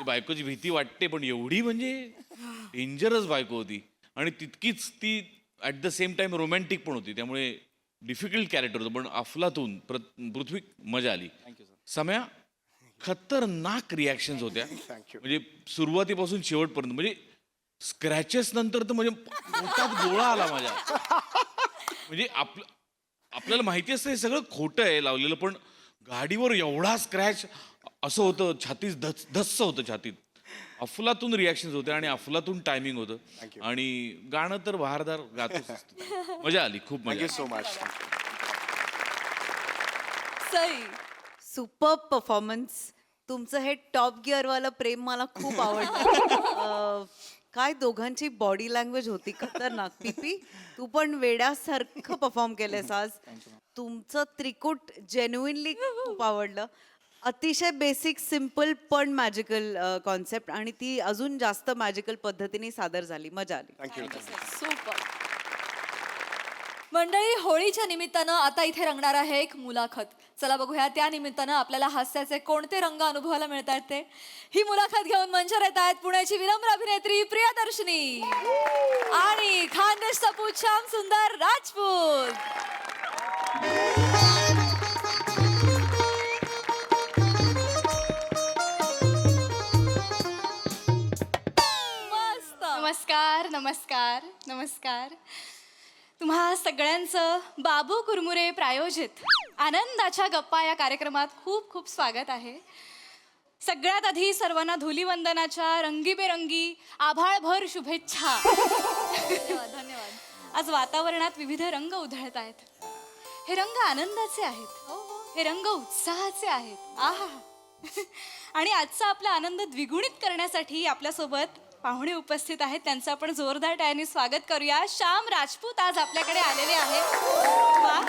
बायकोची भीती वाटते पण एवढी म्हणजे डेंजरस बायको होती. आणि तितकीच ती at the same time romantic पण होती. त्यामुळे डिफिकल्ट कॅरेक्टर होतं. पण अफलातून पृथ्वी मजा आली. सम्या खतरनाक रिॲक्शन्स होत्या. म्हणजे सुरुवातीपासून शेवटपर्यंत. म्हणजे स्क्रॅचेस नंतर तर म्हणजे पोटात गोळा आला माझ्या. म्हणजे आपल्याला माहिती असतं हे सगळं खोटं आहे लावलेलं पण गाडीवर एवढा स्क्रॅच असं होतं. छातीत धस्स होतं छातीत. अफलातून रिॲक्शन्स होते आणि अफलातून टायमिंग होतं. आणि गाणं तर बहारदार गातच असतं. मजा आली. खूप मजा आली. So much. Sai. Super performance. तुमचं हे टॉप गिअरवालं प्रेम मला खूप आवडतं. काय दोघांची बॉडी लँग्वेज होती खतरनाक. पीपी तू पण वेड्यासारखं परफॉर्म केलंस आज. तुमचं त्रिकूट जेन्युइनली खूप आवडलं. अतिशय बेसिक सिम्पल पण मॅजिकल कॉन्सेप्ट आणि ती अजून जास्त मॅजिकल पद्धतीने सादर झाली. मजा आली. थँक्यू. सुपर. मंडळी, होळीच्या निमित्तानं आता इथे रंगणार आहे एक मुलाखत. चला बघूया त्या निमित्तानं आपल्याला हास्याचे कोणते रंग अनुभवायला मिळतात ते. ही मुलाखत घेऊन मंचावर येत आहेत पुण्याची विनम्र अभिनेत्री प्रियदर्शनी आणि खानदेशचा पूत श्याम सुंदर राजपूत. मस्त. नमस्कार नमस्कार नमस्कार. तुम्हा सगळ्यांचं बाबू कुरमुरे प्रायोजित आनंदाच्या गप्पा या कार्यक्रमात खूप खूप स्वागत आहे. सगळ्यात आधी सर्वांना धुलीवंदनाच्या रंगीबेरंगी आभाळभर शुभेच्छा. धन्यवाद. आज वातावरणात विविध रंग उधळत आहेत. हे रंग आनंदाचे आहेत, हे रंग उत्साहाचे आहेत. आहा. आणि आजचा आपला आनंद द्विगुणित करण्यासाठी आपल्यासोबत पाहुणे उपस्थित आहेत. त्यांचं आपण जोरदार टाळ्यांनी स्वागत करूया. श्याम राजपूत आज आपल्याकडे आलेले आहेत. वा.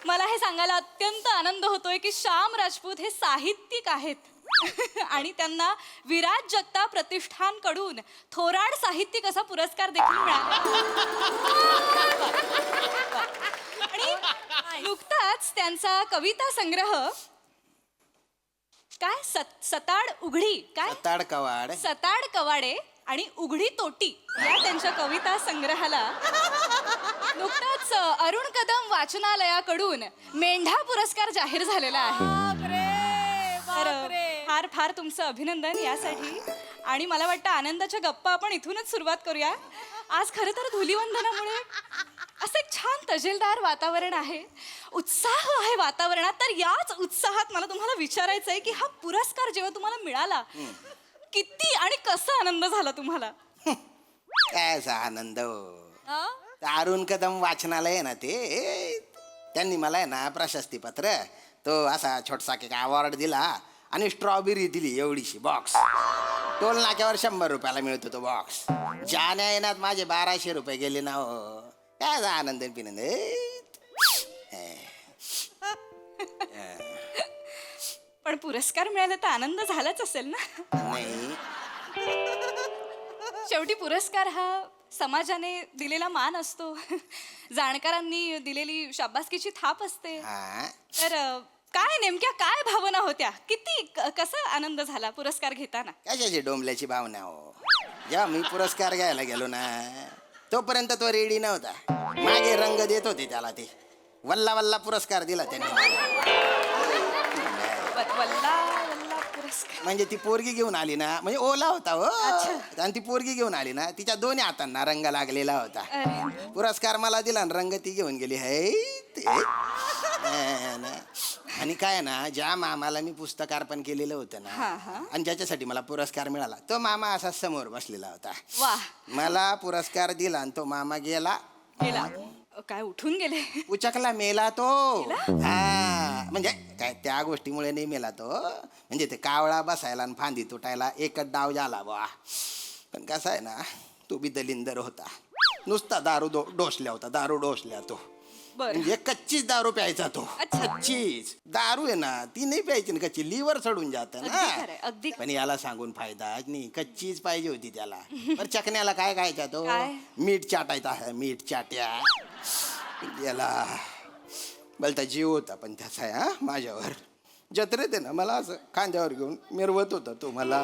मला हे सांगायला अत्यंत आनंद होतोय की श्याम राजपूत हे साहित्यिक आहेत आणि त्यांना विराज जगताप प्रतिष्ठानकडून थोराड साहित्यिक असा पुरस्कार देखील मिळाला. आणि नुकताच त्यांचा कविता संग्रह काय सताड उघडी काय ताड कवाड सताड कवाडे आणि उघडी तोटी या त्यांच्या कविता संग्रहाला नुकताच अरुण कदम वाचनालयाकडून मेंढा पुरस्कार जाहीर झालेला आहे. तर फार फार तुमचं अभिनंदन यासाठी. आणि मला वाटतं आनंदाच्या गप्पा आपण इथूनच सुरुवात करूया. आज खरं तर धुलीवंदनामुळे असं एक छान तजेलदार वातावरण आहे, उत्साह आहे वातावरणात. तर याच उत्साहात मला तुम्हाला विचारायचं आहे की हा पुरस्कार जेव्हा तुम्हाला मिळाला किती आणि कसा आनंद झाला तुम्हाला? काय असा आनंद. हा? अरुण कदम वाचनालय आहे ना, ते त्यांनी मला आहे ना प्रशस्तीपत्र तो असा छोटसा एक अवॉर्ड दिला आणि स्ट्रॉबेरी दिली एवढीशी बॉक्स. टोल नाक्यावर 100 रुपयाला मिळतो तो बॉक्स. जाण्या येण्यात माझे 1200 रुपये गेले ना. हो काय आनंद पिनंद. पण पुरस्कार मिळाला तर आनंद झालाच असेल ना. नाही शेवटी पुरस्कार हा समाजाने दिलेला मान असतो, जाणकारांनी दिलेली शाबासकीची थाप असते. हा. तर काय नेमक्या काय भावना होत्या, किती कसा आनंद झाला पुरस्कार घेताना? कशाची डोंबल्याची भावना हो. जेव्हा मी पुरस्कार घ्यायला गेलो ना तोपर्यंत तो रेडी नव्हता. मागे रंग देत होते त्याला. ते वल्ला वल्ला पुरस्कार दिला त्यांनी मला. वल्ला वल्ला पुरस्कार म्हणजे ती पोरगी घेऊन आली ना, म्हणजे ओला होता हो. आणि ती पोरगी घेऊन आली ना, तिच्या दोन्ही हातांना रंग लागलेला होता. पुरस्कार मला दिला आणि रंग ती घेऊन गेली. है ते आणि काय ना, ज्या मामाला मी पुस्तकार्पण केलेलं होतं ना आणि ज्याच्यासाठी मला पुरस्कार मिळाला तो मामा असा समोर बसलेला होता. वा. मला पुरस्कार दिला आणि तो मामा गेला. गेला काय उठून गेले? उचकला मेला तो. हा म्हणजे काय त्या गोष्टीमुळे नाही मेला तो. म्हणजे ते कावळा बसायला आणि फांदी तुटायला एकच डाव झाला बा. पण कसा आहे ना, तो बी दलिंदर होता. नुसता दारू डोसल्या होता. दारू डोसल्या तो. म्हणजे कच्चीच दारू प्यायचा तो. कच्चीच दारू आहे ना, ती नाही प्यायची ना, कच्ची लिव्हर चढून जात ना. पण याला सांगून फायदा नाही, कच्चीच पाहिजे होती त्याला. पण चकण्याला काय खायचा तो? मीठ चाटायचा. मीठ चाट्या. याला बोलता जीव होता पण त्याचा आहे. हा माझ्यावर जत्रेत आहे ना, मला असं खांद्यावर घेऊन मिरवत होता तो मला.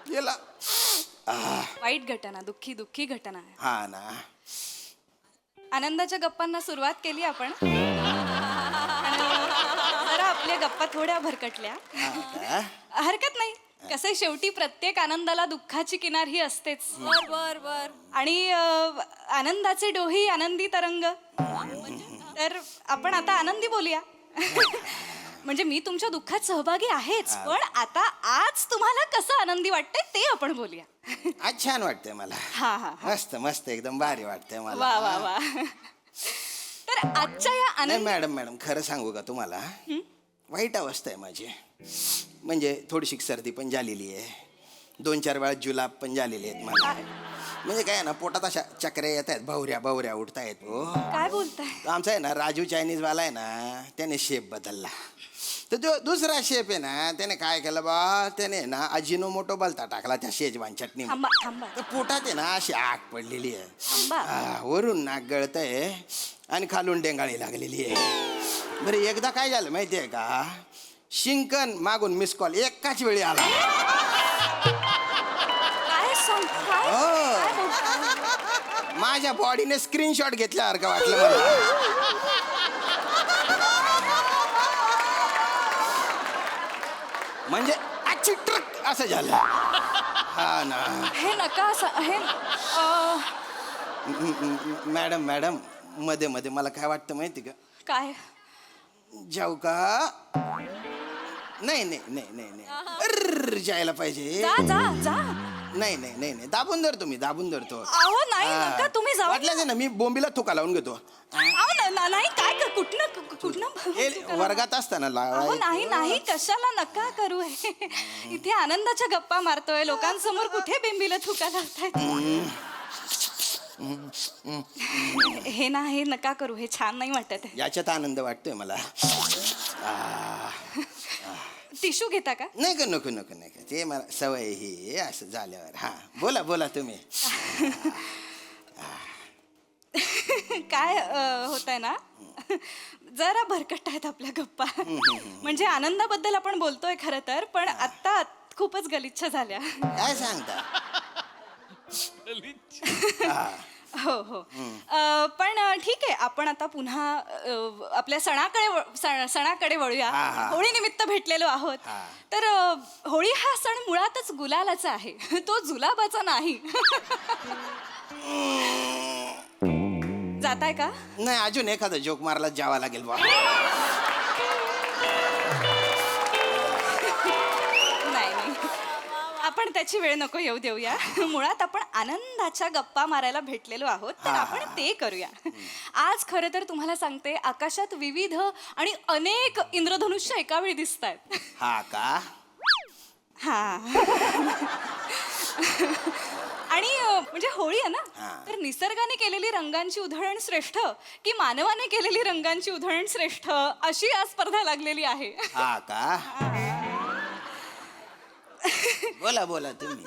गेला. वाईट घटना, दुःखी दुःखी घटना आहे. हा ना. आनंदाच्या गप्पांना सुरुवात केली आपण. जरा आपल्या गप्पा थोड्या भरकटल्या. हरकत नाही. कसं शेवटी प्रत्येक आनंदाला दुःखाची किनार ही असतेच. बर बर बर. आणि आनंदाचे डोही आनंदी तरंग. तर आपण आता आनंदी बोलूया. म्हणजे मी तुमच्या दुःखात सहभागी आहेच, पण आता आज तुम्हाला कसं आनंदी वाटतंय ते आपण बोलूया. आज छान वाटतंय मला. हा हा. मस्त मस्त एकदम भारी वाटतंय मला. वा वा वा. तर आजच्या या नाही आनंद मॅडम खरं सांगू का तुम्हाला, वाईट अवस्था आहे माझी. म्हणजे थोडीशी सर्दी पण झालेली आहे. 2-4 वेळा जुलाब पण झालेले आहेत मला. म्हणजे काय ना, पोटात अशा चक्र्या येत आहेत, भावऱ्या उठता आहेत. हो काय बोलताय? आमचा आहे ना राजू चायनीजवाला आहे ना, त्याने शेप बदलला. तर जो दुसरा शेफ आहे ना त्याने काय केलं बा, त्याने ना अजिनोमोटो बलता टाकला त्या शेजवान चटणी थांबा थांबा तर पोटात आहे ना अशी आग पडलेली आहे. थांबा. वरून नाक गळतंय आणि खालून डेंगाळी लागलेली आहे. बरं एकदा काय झालं माहिती आहे का, शिंकन मागून मिस कॉल एकाच वेळी आला. काय सांग काय हो. काय बोलता? माझ्या बॉडीने स्क्रीनशॉट घेतल्यासारखं वाटलं मला. म्हणजे आजची ट्रक असं झालं. हा ना. हे नका असं हे मॅडम मॅडम मध्ये मध्ये मला काय वाटतं माहिती का, काय जाऊ का? नाही नाही नाही नाही नाही अर्र, जायला पाहिजे. जा जा जा. नाही नाही नाही नाही दाबून धरतो मी, दाबून धरतो. अहो नाही नका तुम्ही जाऊ. वाटलं ना मी बोंबीला थुका लावून घेतो. अहो नाही काय कुठनं वर्गात असताना अहो नाही नाही कशाला नका करू हे. इथे आनंदाच्या गप्पा मारतोय लोकांसमोर कुठे बिंबीला थुका लावतायत. हे ना हे नका करू, हे छान नाही वाटत आहे. याच्यात आनंद वाटतोय मला. टिश्यू घेता का? नाही का, नको नको नको, ते मला सवय ही असं झाल्यावर. हा बोला बोला तुम्ही. काय होत आहे ना, जरा भरकट आहेत आपल्या गप्पा. म्हणजे आनंदाबद्दल आपण बोलतोय खरं तर, पण आता खूपच गलिच्छ झाल्या. काय सांगता? हो हो. पण ठीक आहे, आपण आता पुन्हा आपल्या सणाकडे वळूया. होळी निमित्त भेटलेलो आहोत. तर होळी हा सण मुळातच गुलालाचा आहे, तो जुलाबाचा नाही. जाताय का? नाही, अजून एखादा जोक मारला जावा लागेल बा. नाही आपण त्याची वेळ नको येऊ देऊया. मुळात आपण आनंदाच्या गप्पा मारायला भेटलेलो आहोत, तर आपण ते करूया. आज खरं तर तुम्हाला सांगते, आकाशात विविध आणि अनेक इंद्रधनुष्य एका वेळी दिसत आहेत. हा का? हा. आणि म्हणजे होळी आहे ना, तर निसर्गाने केलेली रंगांची उधळण श्रेष्ठ की मानवाने केलेली रंगांची उधळण श्रेष्ठ, अशी आज स्पर्धा लागलेली आहे. हा का? बोला बोला तुम्ही.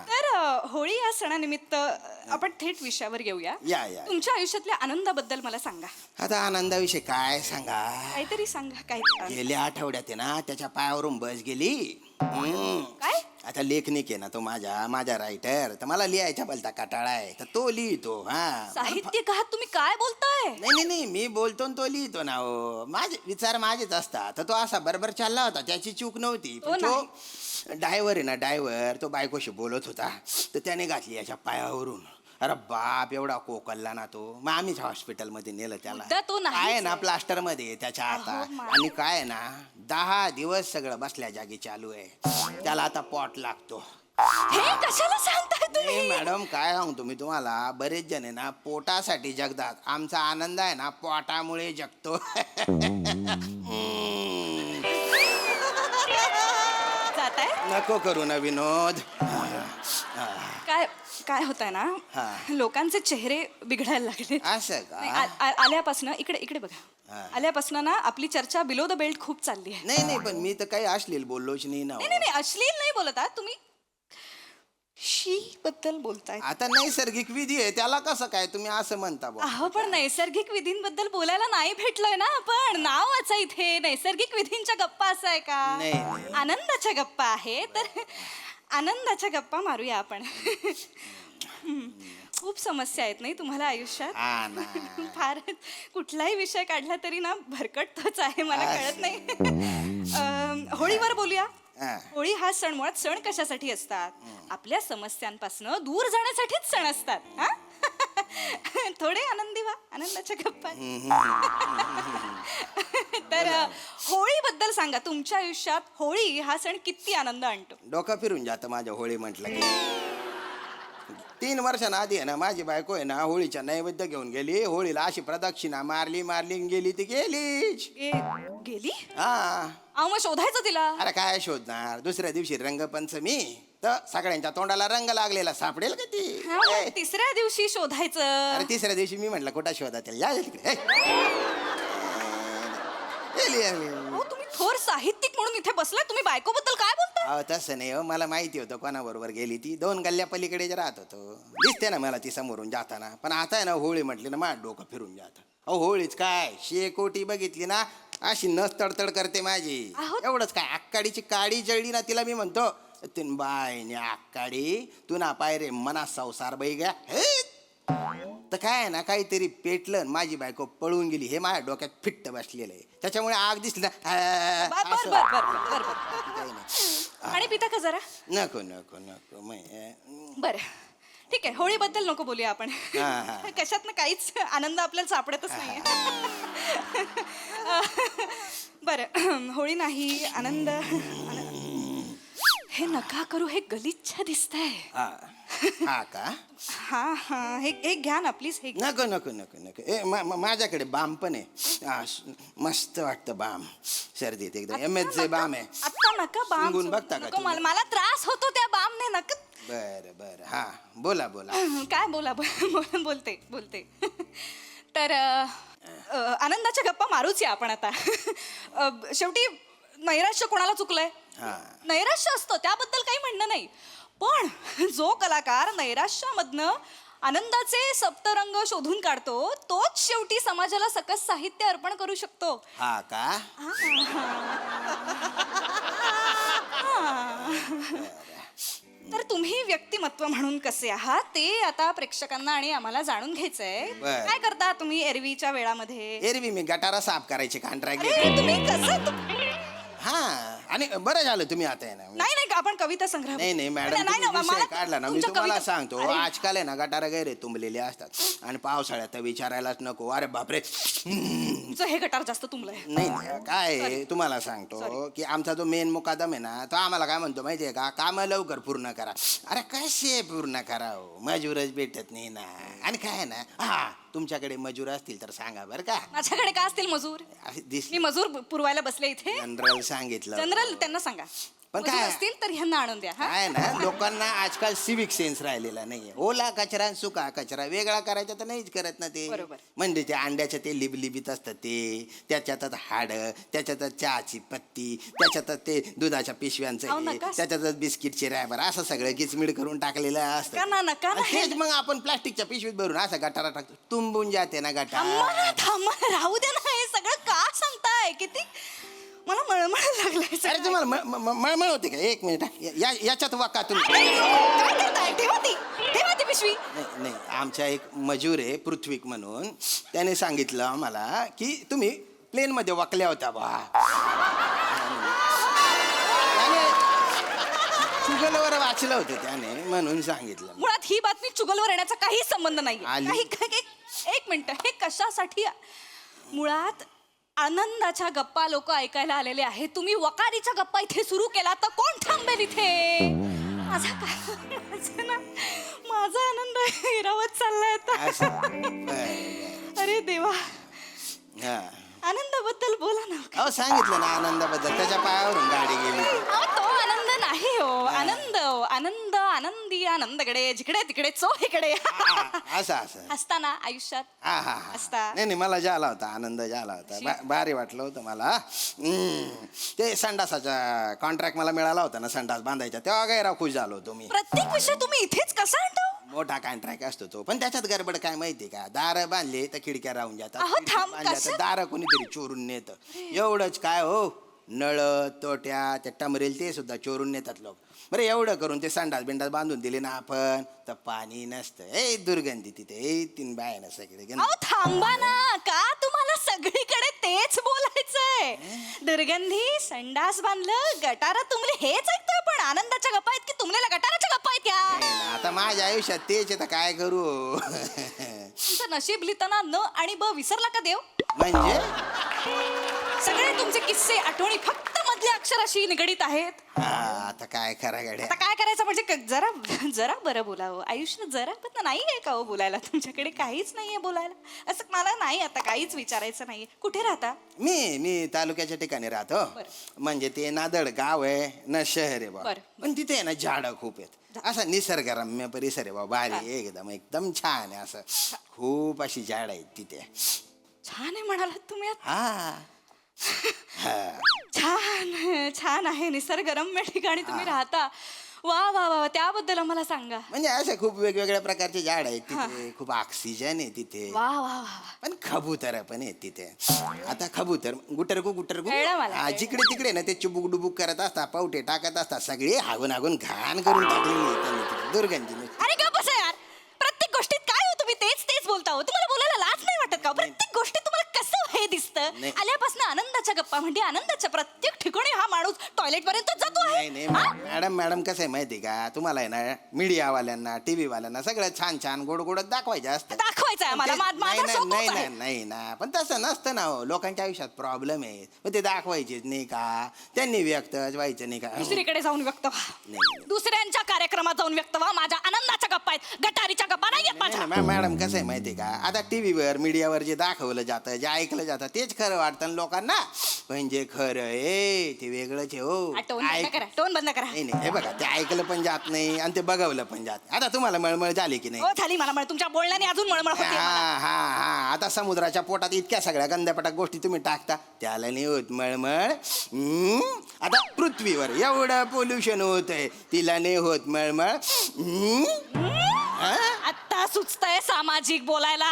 तर होळी या सणानिमित्त आपण थेट विषयावर येऊया. या या. तुमच्या आयुष्यातल्या आनंदाबद्दल मला सांगा. आता आनंदाविषयी काय सांगा? काहीतरी सांगा. काय गेल्या आठवड्यात आहे ना त्याच्या पायावरून बस गेली. काय? आता लेखनिक आहे ना तो, माझा रायटर, तर मला लिहायचा बोलता कटाळा आहे, तर तो लिहितो. हा साहित्यिक आहात तुम्ही, काय बोलताय? नाही नाही नाही, मी बोलतो आणि तो लिहितो ना. हो, माझे विचार माझेच असतात. तर तो असा बरोबर चालला होता, त्याची चूक नव्हती. पण तो ड्रायव्हर आहे ना, ड्रायव्हर तो बायकोशी बोलत होता, तर त्याने घातली याच्या पायावरून. अरे बाप, एवढा कोकलला ना तो. मग आम्हीच हॉस्पिटलमध्ये नेलं त्याला. तो आहे ना प्लास्टर मध्ये त्याच्या आता. आणि काय आहे ना, 10 दिवस सगळं बसल्या जागी चालू आहे. त्याला आता पॉट लागतो. हे कशाला सांगताय तुम्ही? नाही मॅडम, काय सांगतो मी तुम्हाला, बरेच जण आहे ना पोटासाठी जगतात. आमचा आनंद आहे ना पोटामुळे जगतो. जाताय? नको करू ना विनोद. काय काय होत आहे ना, लोकांचे चेहरे बिघडायला लागले. असं का? आल्यापासून इकडे बघा, आल्यापासून ना आपली चर्चा बिलो द बेल्ट खूप चालली आहे. नाही नाही, पण मी तर काही अश्लील बोललोच नाही ना. नाही अश्लील नाही बोलत आहात तुम्ही, शी बद्दल बोलताय. आता नैसर्गिक विधी आहे, त्याला कसं काय तुम्ही असं म्हणता बुवा? अहो पण नैसर्गिक विधींबद्दल बोलायला नाही भेटलोय ना आपण. नाव वाचा इथे, नैसर्गिक विधींच्या गप्पा असं आहे का? नाही. आनंदाच्या गप्पा आहे, तर आनंदाच्या गप्पा मारूया आपण. खूप समस्या आहेत नाही तुम्हाला आयुष्यात? हा ना. फार कुठलाही विषय काढला तरी ना भरकटतोच आहे, मला कळत नाही. होळीवर बोलूया. होळी हा सण मुळात सण कशासाठी असतात? आपल्या समस्यांपासून दूर जाण्यासाठीच सण असतात. हा थोडे आनंदी व्हा, आनंदाच्या गप्पा. तर होळीबद्दल सांगा, तुमच्या आयुष्यात होळी हा सण किती आनंद आणतो? डोकं फिरून जातं माझ्या होळी म्हटलं की. 3 वर्षांआधी आहे ना माझी बायको आहे ना होळीच्या नैवेद्य घेऊन गेली. होळीला अशी प्रदक्षिणा मारली गेली, ती गेलीच. गेली? हा. अहो मग शोधायचं तिला. अरे काय शोधणार, दुसऱ्या दिवशी रंगपंचमी, तर सगळ्यांच्या तोंडाला रंग लागलेला, सापडेल का ती? तिसऱ्या दिवशी शोधायचं. अरे तिसऱ्या दिवशी मी म्हटलं कुठं शोधा त्याला, या तिकडे. तुम्ही थोर साहित्यिक म्हणून इथे बसलाय तुम्ही बायकोबद्दल काय बोलताय? अहो तसं नाही हो, मला माहिती होतं कोणाबरोबर गेली ती. 2 गल्ल्या पलीकडे राहत होतो. दिसते ना मला ती समोरून जाताना. पण आता आहे ना होळी म्हटली ना माझं डोकं फिरून जातं. अहो होळीच काय, शेकोटी बघितली ना अशी नस तडतड करते माझी. एवढंच काय, आक्काडीची काडी जळली ना तिला मी म्हणतो तीन बायने आक्काडी तू ना पाय रे मना संसार बाई गा. तर काय ना काहीतरी पेटलं आणि माझी बायको पळून गेली हे माझ्या डोक्यात फिट्ट बसलेलं आहे. त्याच्यामुळे आग दिसली ना बर बर असं. बर बर बर बर. काही नाही. आणि पिता का जरा? नको नको नको बर ठीक आहे, होळीबद्दल नको बोलूया आपण. हा. कशात ना काहीच आनंद आपल्याला सापडतच नाहीये. बरं होळी नाही आनंद. हे नका करू, हे गलिच्छ दिसतंय. हा का? हा हा हे घ्या ना प्लीज. हे घ्या. नको नको नको नको माझ्याकडे बाम पण आहे. मस्त वाटतं बाम सर्दीत एकदम. MHचे बाम आहे. आता नका बाम शिंगून बघता का नको, तुम्ही? मला त्रास होतो त्या बामने. नका. बरं बरं हा बोला बोला. काय बोलते तर आनंदाच्या गप्पा मारूच या आपण आता. शेवटी नैराश्य कोणाला चुकलंय? नैराश्य असतं त्याबद्दल काही म्हणणं नाही, पण जो कलाकार नैराश्यामधनं आनंदाचे सप्तरंग शोधून काढतो तोच शेवटी समाजाला सकस साहित्य अर्पण करू शकतो. हा का? तर तुम्ही व्यक्तिमत्व म्हणून कसे आहात ते आता प्रेक्षकांना आणि आम्हाला जाणून घ्यायचंय. बर. काय करता तुम्ही एरवीच्या वेळामध्ये? एरवी मी गटारा साफ करायचे कॉन्ट्रॅक्ट अरे, घेतो. तुम्ही कसं हा आणि बरं झालं तुम्ही आता आहे ना. नाही आपण कविता संग्रह. नाही मॅडम नाही, तुम्ही विषय मला काढला ना. मी तुमच्या तुम्हाला कविता- सांगतो अरे, आजकाल आहे ना गटारा गैरे तुंबलेले असतात आणि पावसाळ्यात तर विचारायलाच नको. अरे बापरे. तुमचं हे गटार जास्त तुंबलंय. नाही काय आहे, तुम्हाला सांगतो की आमचा जो मेन मुकादम आहे ना तो आम्हाला काय म्हणतो माहितीये का, काम लवकर पूर्ण करा. अरे कसे पूर्ण करा हो, मजूरच भेटत नाही ना. आणि काय आहे ना, हा तुमच्याकडे मजूर असतील तर सांगा बरं का. माझ्याकडे का असतील मजूर? मी मजूर पुरवायला बसले इथे. जनरल सांगितलं. जनरल त्यांना सांगा पण मजूर काय? असतील तर ह्यांना आणून द्या. हा? काय ना लोकांना आजकाल सिविक सेन्स राहिलेला नाहीये. ओला कचरा आणि सुका कचरा वेगळा करायचा तर नाहीच करत ना ते. बरोबर. म्हणजे ते अंड्याच्या ते लिबलिबीत असतं ते, त्याच्यातच हाड, त्याच्यातच चहाची पत्ती, त्याच्यातच ते दुधाच्या पिशव्यांचं अहो, हे, नका. त्याच्यातच बिस्किटचे रॅबर असं सगळं किचमिड करून टाकलेलं असतं. नका ना आणि तेच मग आपण प्लास्टिकच्या पिशवीत भरून असं गटारा टाकतो, तुंबून जाते ना थांबा गटार. राहू द्या ना. हे सगळं का सांगताय? किती मला मळमळ लागलाय अरे सगळं. तुम्हाला मळमळ होते का? एक मिनिट याच्यात वाका तुम्ही. काय करताय? ठेवा ती पिशवी. नाही आमच्या एक मजूर आहे पृथ्वीक म्हणून, त्याने सांगितलं आम्हाला की तुम्ही प्लेन मध्ये वाकल्या होत्या बा. त्याने चुगलवर वाचलं होतं त्याने म्हणून सांगितलं. मुळात ही बातमी चुगलवर येण्याचा काही संबंध नाही. आली. एक मिनिट, हे कशासाठी? मुळात आनंदाच्या गप्पा लोक ऐकायला आलेले आहेत. तुम्ही वकारीच्या गप्पा इथे सुरू केला तर कोण थांबेल इथे? माझा आनंद हिरावत चाललाय आता. अरे देवा, हा आनंदाबद्दल बोला ना. अहो सांगितलं ना आनंदाबद्दल, त्याच्या पायावरून गाडी गेली. तो आनंद नाही हो. आनंद आनंदी आनंदकडे जिकडे तिकडे चोहीकडे असं असं असताना आयुष्यात हा हा असता. नाही मला झाला होता आनंद, झाला होता. भारी वाटलं होतं मला. ते संडासाचा कॉन्ट्रॅक्ट मला मिळाला होता ना, संडास बांधायचा, तेव्हा गैरा खुश झालो होतो मी. प्रत्येक विषय तुम्ही इथेच कसा आणतो? मोठा कॉन्ट्रॅक्ट असतो तो, पण त्याच्यात गडबड काय माहिती का, दार बांधले तर खिडक्या राहून जातात, अहो, खिडक्या थांब, बांधल्या तर कसं? दार कोणीतरी चोरून नेत. एवढंच काय हो, नळ तोट्या त्या टमरेल ते सुद्धा चोरून नेतात लोक. बरं एवढं करून ते संडास बिंडास बांधून दिले ना आपण तर पाणी नसतं. ए दुर्गंधी तिथे, ए तीन बाय ना सगळे. अहो थांबा ना, का तुम्हाला सगळीकडे तेच बोलायचंय? दुर्गंधी, संडास बांधलं, गटारा तुमले, हेच ऐकतोय. पण आनंदाच्या गप्पा आहेत की तुमलेला गटाराच्या गप्पा आहेत या? आता माझ्या आयुष्यात तेच आहे तर काय करू. तुमचं नशीब लिहिताना न आणि ब विसरला का देव? म्हणजे सगळे तुमचे किस्से आठवणी फक्त मधल्या अक्षराशी निगडीत आहेत. आता काय करा गड्या. आता काय करायचं म्हणजे जरा बरं बोलावं. आयुष्यात जरा पण नाही आहे का हो बोलायला? तुमच्याकडे काहीच नाहीये बोलायला. असं मला नाही आता काहीच विचारायचं नाहीये. कुठे राहता? मी तालुक्याच्या ठिकाणी राहतो. म्हणजे ते नादड गाव आहे ना शहर आहे बा. बरं. पण तिथे आहे ना झाडं खूप आहेत. असा निसर्गरम्य परिसर आहे बा, भारी एकदम छान आहे. असं खूप अशी झाड आहेत तिथे. छान आहे म्हणालात तुम्ही आता. हा छान छान आहे, निसर्गरम्य ठिकाणी तुम्ही राहता. वा वा वा, त्याबद्दल आम्हाला सांगा. म्हणजे असे खूप वेगवेगळ्या प्रकारचे झाड आहेत तिथे, खूप ऑक्सिजन आहे तिथे, वा वा वा वा. पण खबूतर पण आहेत तिथे. आता खबूतर गुटरगू कळलं मला, कळलं. जिकडे तिकडे ना ते चुबुक डुबुक करत असतात, पावटे टाकत असतात, सगळे हागून हागून घाण करून टाकलेली आहे त्यांनी तिथे, दुर्गंधी नुसती. अरे गप्प बसा यार, प्रत्येक गोष्टीत काय हो तुम्ही तेच तेच बोलता हो. तुम्हाला बोलायला लाज नाही वाटत का? प्रत्येक गोष्टीत तुम्हाला कसं हे दिसतं? नाही. आल्यापासून आनंदाच्या गप्पा म्हणजे आनंदाच्या प्रत्येक ठिकाणी हा माणूस टॉयलेट पर्यंत जातो आहे. नाही नाही मॅडम कसं आहे माहिती का तुम्हाला आहे ना, मीडियावाल्यांना टीव्ही वाल्यांना सगळं छान छान गोड गोड दाखवायचे असतं. दाखवायचं आहे मला, नाही माझा नाही शोक नाही तोच आहे. नाही नाही ना, पण तसं नसतं ना हो. लोकांच्या आयुष्यात प्रॉब्लेम आहे, मग ते दाखवायचेच नाही का, त्यांनी व्यक्त व्हायचं नाही का. दुसरीकडे जाऊन व्यक्त व्हा, नाही. दुसऱ्यांच्या कार्यक्रमात जाऊन व्यक्त व्हा. माझ्या आनंदाच्या गप्पा आहेत, गटारीच्या गप्पा नाही आहेत माझ्या. नाही, मॅडम कसं आहे माहिती का, आता टीव्हीवर मीडियावर जे दाखवलं जातं, जे ऐकलं जातं तेच खरं वाटतं ना लोकांना, पण जे खरं आहे ते वेगळंच आहे हो. टोन बंद करा, टोन बंद करा. नाही नाही, हे बघा ते ऐकलं पण जात नाही आणि ते बघवलं पण जात नाही. आता तुम्हाला मळमळ झाली की नाही? हो झाली मला मळ, तुमच्या बोलण्याने अजून मळमळ होते मला. हा हा हा, आता समुद्राच्या पोटात इतक्या सगळ्या गंध्यापटाक गोष्टी तुम्ही टाकता, त्याला नाही होत मळमळ. आता पृथ्वीवर एवढं पोल्युशन होतंय, तिला नाही होत मळमळ. आता सुचतंय सामाजिक बोलायला.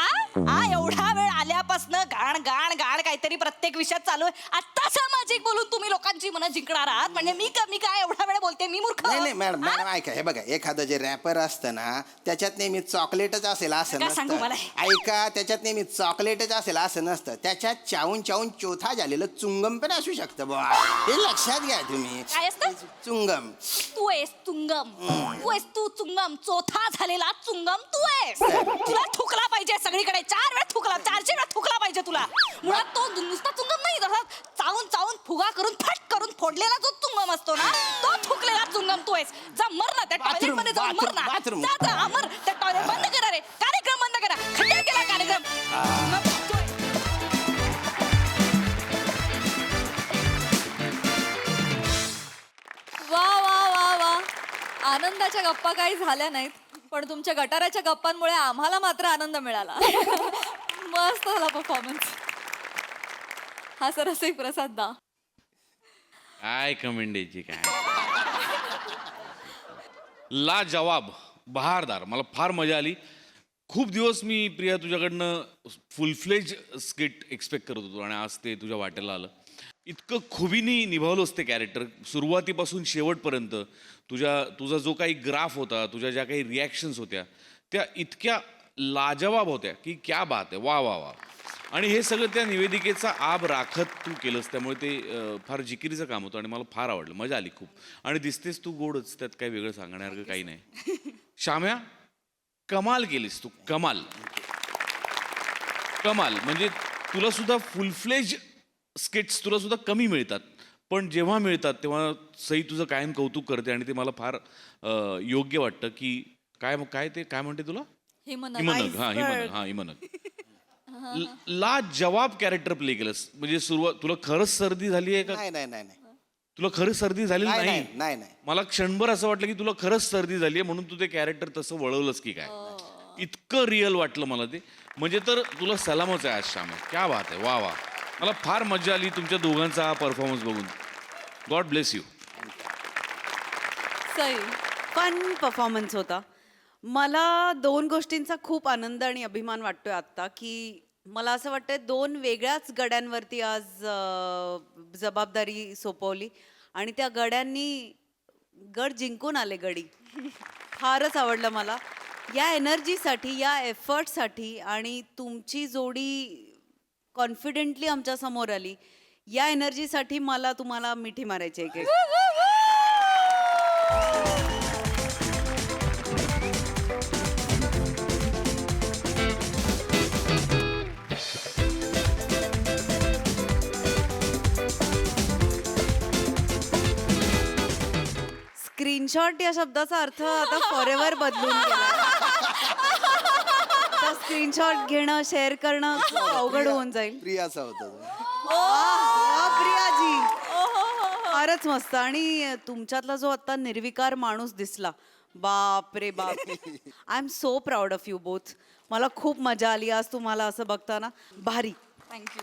हा एवढा वेळ आल्यापासून गाण गाण गाण काहीतरी प्रत्येक विषयात चालू आहे. आता सामाजिक बोलून तुम्ही लोकांची मनं जिंकणार आहात म्हणजे मी काय एवढा वेळ बोलते, मी मूर्ख? नाही नाही मॅडम ऐका, हे बघा एखादं जे रॅपर असतं ना त्याच्यात नेहमी चॉकलेटच असेल असं काय सांगू नसतं. मला? ऐका, त्याच्यात नेहमी चॉकलेटच असेल असं नसतं, त्याच्यात चावून चावून चोथा झालेलं चुंगम पण असू शकतं बुवा, हे लक्षात घ्या तुम्ही. काय असतं? चुंगम. तू आहेस तुंगम, तू आहेस तू चुंगम, चौथा झालेला चुंगम तू आहेस. तुला थुकला पाहिजे सगळीकडे, 4 वेळा थुकला, 400 वेळा थुकला पाहिजे तुला. मुळात तो नुसता चुंगम नाही, तसा चावून चावून फुगा करून फट करून फोडलेला जो चुंगम असतो ना, तो थुकलेला चुंगम तू आहेस. जा मर ना त्या टॉयलेट मध्ये, जाऊन मर ना. बाथरूम. जा जा अमर, त्या टॉयलेट बंद करा रे, कार्यक्रम बंद करा, खड्ड्यात गेला कार्यक्रम. वा वा वा वा, आनंदाच्या गप्पा काही झाल्या नाहीत, पण तुमच्या गटाराच्या गप्पांमुळे आम्हाला मात्र आनंद मिळाला. मस्त झाला परफॉर्मन्स. हा सर रसिक प्रसाद दा. काय कमेंट द्यायची काय. ला जवाब, बहारदार. मला फार मजा आली. खूप दिवस मी प्रिया तुझ्याकडनं फुल फ्लेज स्किट एक्सपेक्ट करत होतो आणि आज ते तुझ्या वाटेला आलं. इतकं खुबीनी निभावलंच ते कॅरेक्टर, सुरुवातीपासून शेवटपर्यंत. तुझा जो काही ग्राफ होता, तुझ्या ज्या काही रिॲक्शन्स होत्या त्या इतक्या लाजवाब होत्या की क्या बात आहे, वा वा वा. आणि हे सगळं त्या निवेदिकेचा आब राखत तू केलंस, त्यामुळे ते फार जिकिरीचं काम होतं आणि मला फार आवडलं, मजा आली खूप. आणि दिसतेस तू गोडच, त्यात काही वेगळं सांगण्यासारखं काही नाही. श्याम्या, कमाल केलीस तू, कमाल कमाल. म्हणजे तुला सुद्धा फुल फ्लेज स्किट्स तुला सुद्धा कमी मिळतात, पण जेव्हा मिळतात तेव्हा सई तुझं कायम कौतुक करते आणि ते मला फार योग्य वाटतं. की काय ते काय म्हणते तुला, हिमनग. हा हिमनग. ला जवाब कॅरेक्टर प्ले केलंस. म्हणजे सुरुवात तुला खरंच सर्दी झाली आहे का? नाही नाही नाही नाही तुला खरंच सर्दी झाली नाही नाही? नाही नाही नाही. मला क्षणभर असं वाटलं की तुला खरंच सर्दी झाली आहे म्हणून तू ते कॅरेक्टर तसं वळवलंस की काय. इतकं रिअल वाटलं मला ते. म्हणजे तर तुला सलामच आहे आज श्याम, क्या बात आहे, वा वा. मला फार मजा आली तुमच्या दोघांचा हा परफॉर्मन्स बघून. God bless you. Sai, fun performance होता. मला 2 गोष्टींचा खूप आनंद आणि अभिमान वाटतोय आत्ता, की मला असं वाटतंय 2 वेगळ्याच गड्यांवरती आज जबाबदारी सोपवली आणि त्या गड्यांनी गड जिंकून आले गडी. फारच आवडलं मला या एनर्जीसाठी, या एफर्टसाठी. आणि तुमची जोडी कॉन्फिडेंटली आमच्या समोर आली, या एनर्जीसाठी मला तुम्हाला मिठी मारायची आहे. स्क्रीनशॉट या शब्दाचा अर्थ आता फॉरएव्हर बदलून गेला. स्क्रीनशॉट घेणं, शेअर करणं अवघड होऊन जाईल. प्रियाचा होता तो. प्रियाजी, फारच मस्त. आणि तुमच्यातला जो आता निर्विकार माणूस दिसला, बाप रे बाप. I am so proud of you both. मला खूप मजा आली आज तुम्हाला असं बघताना. भारी. थँक्यू.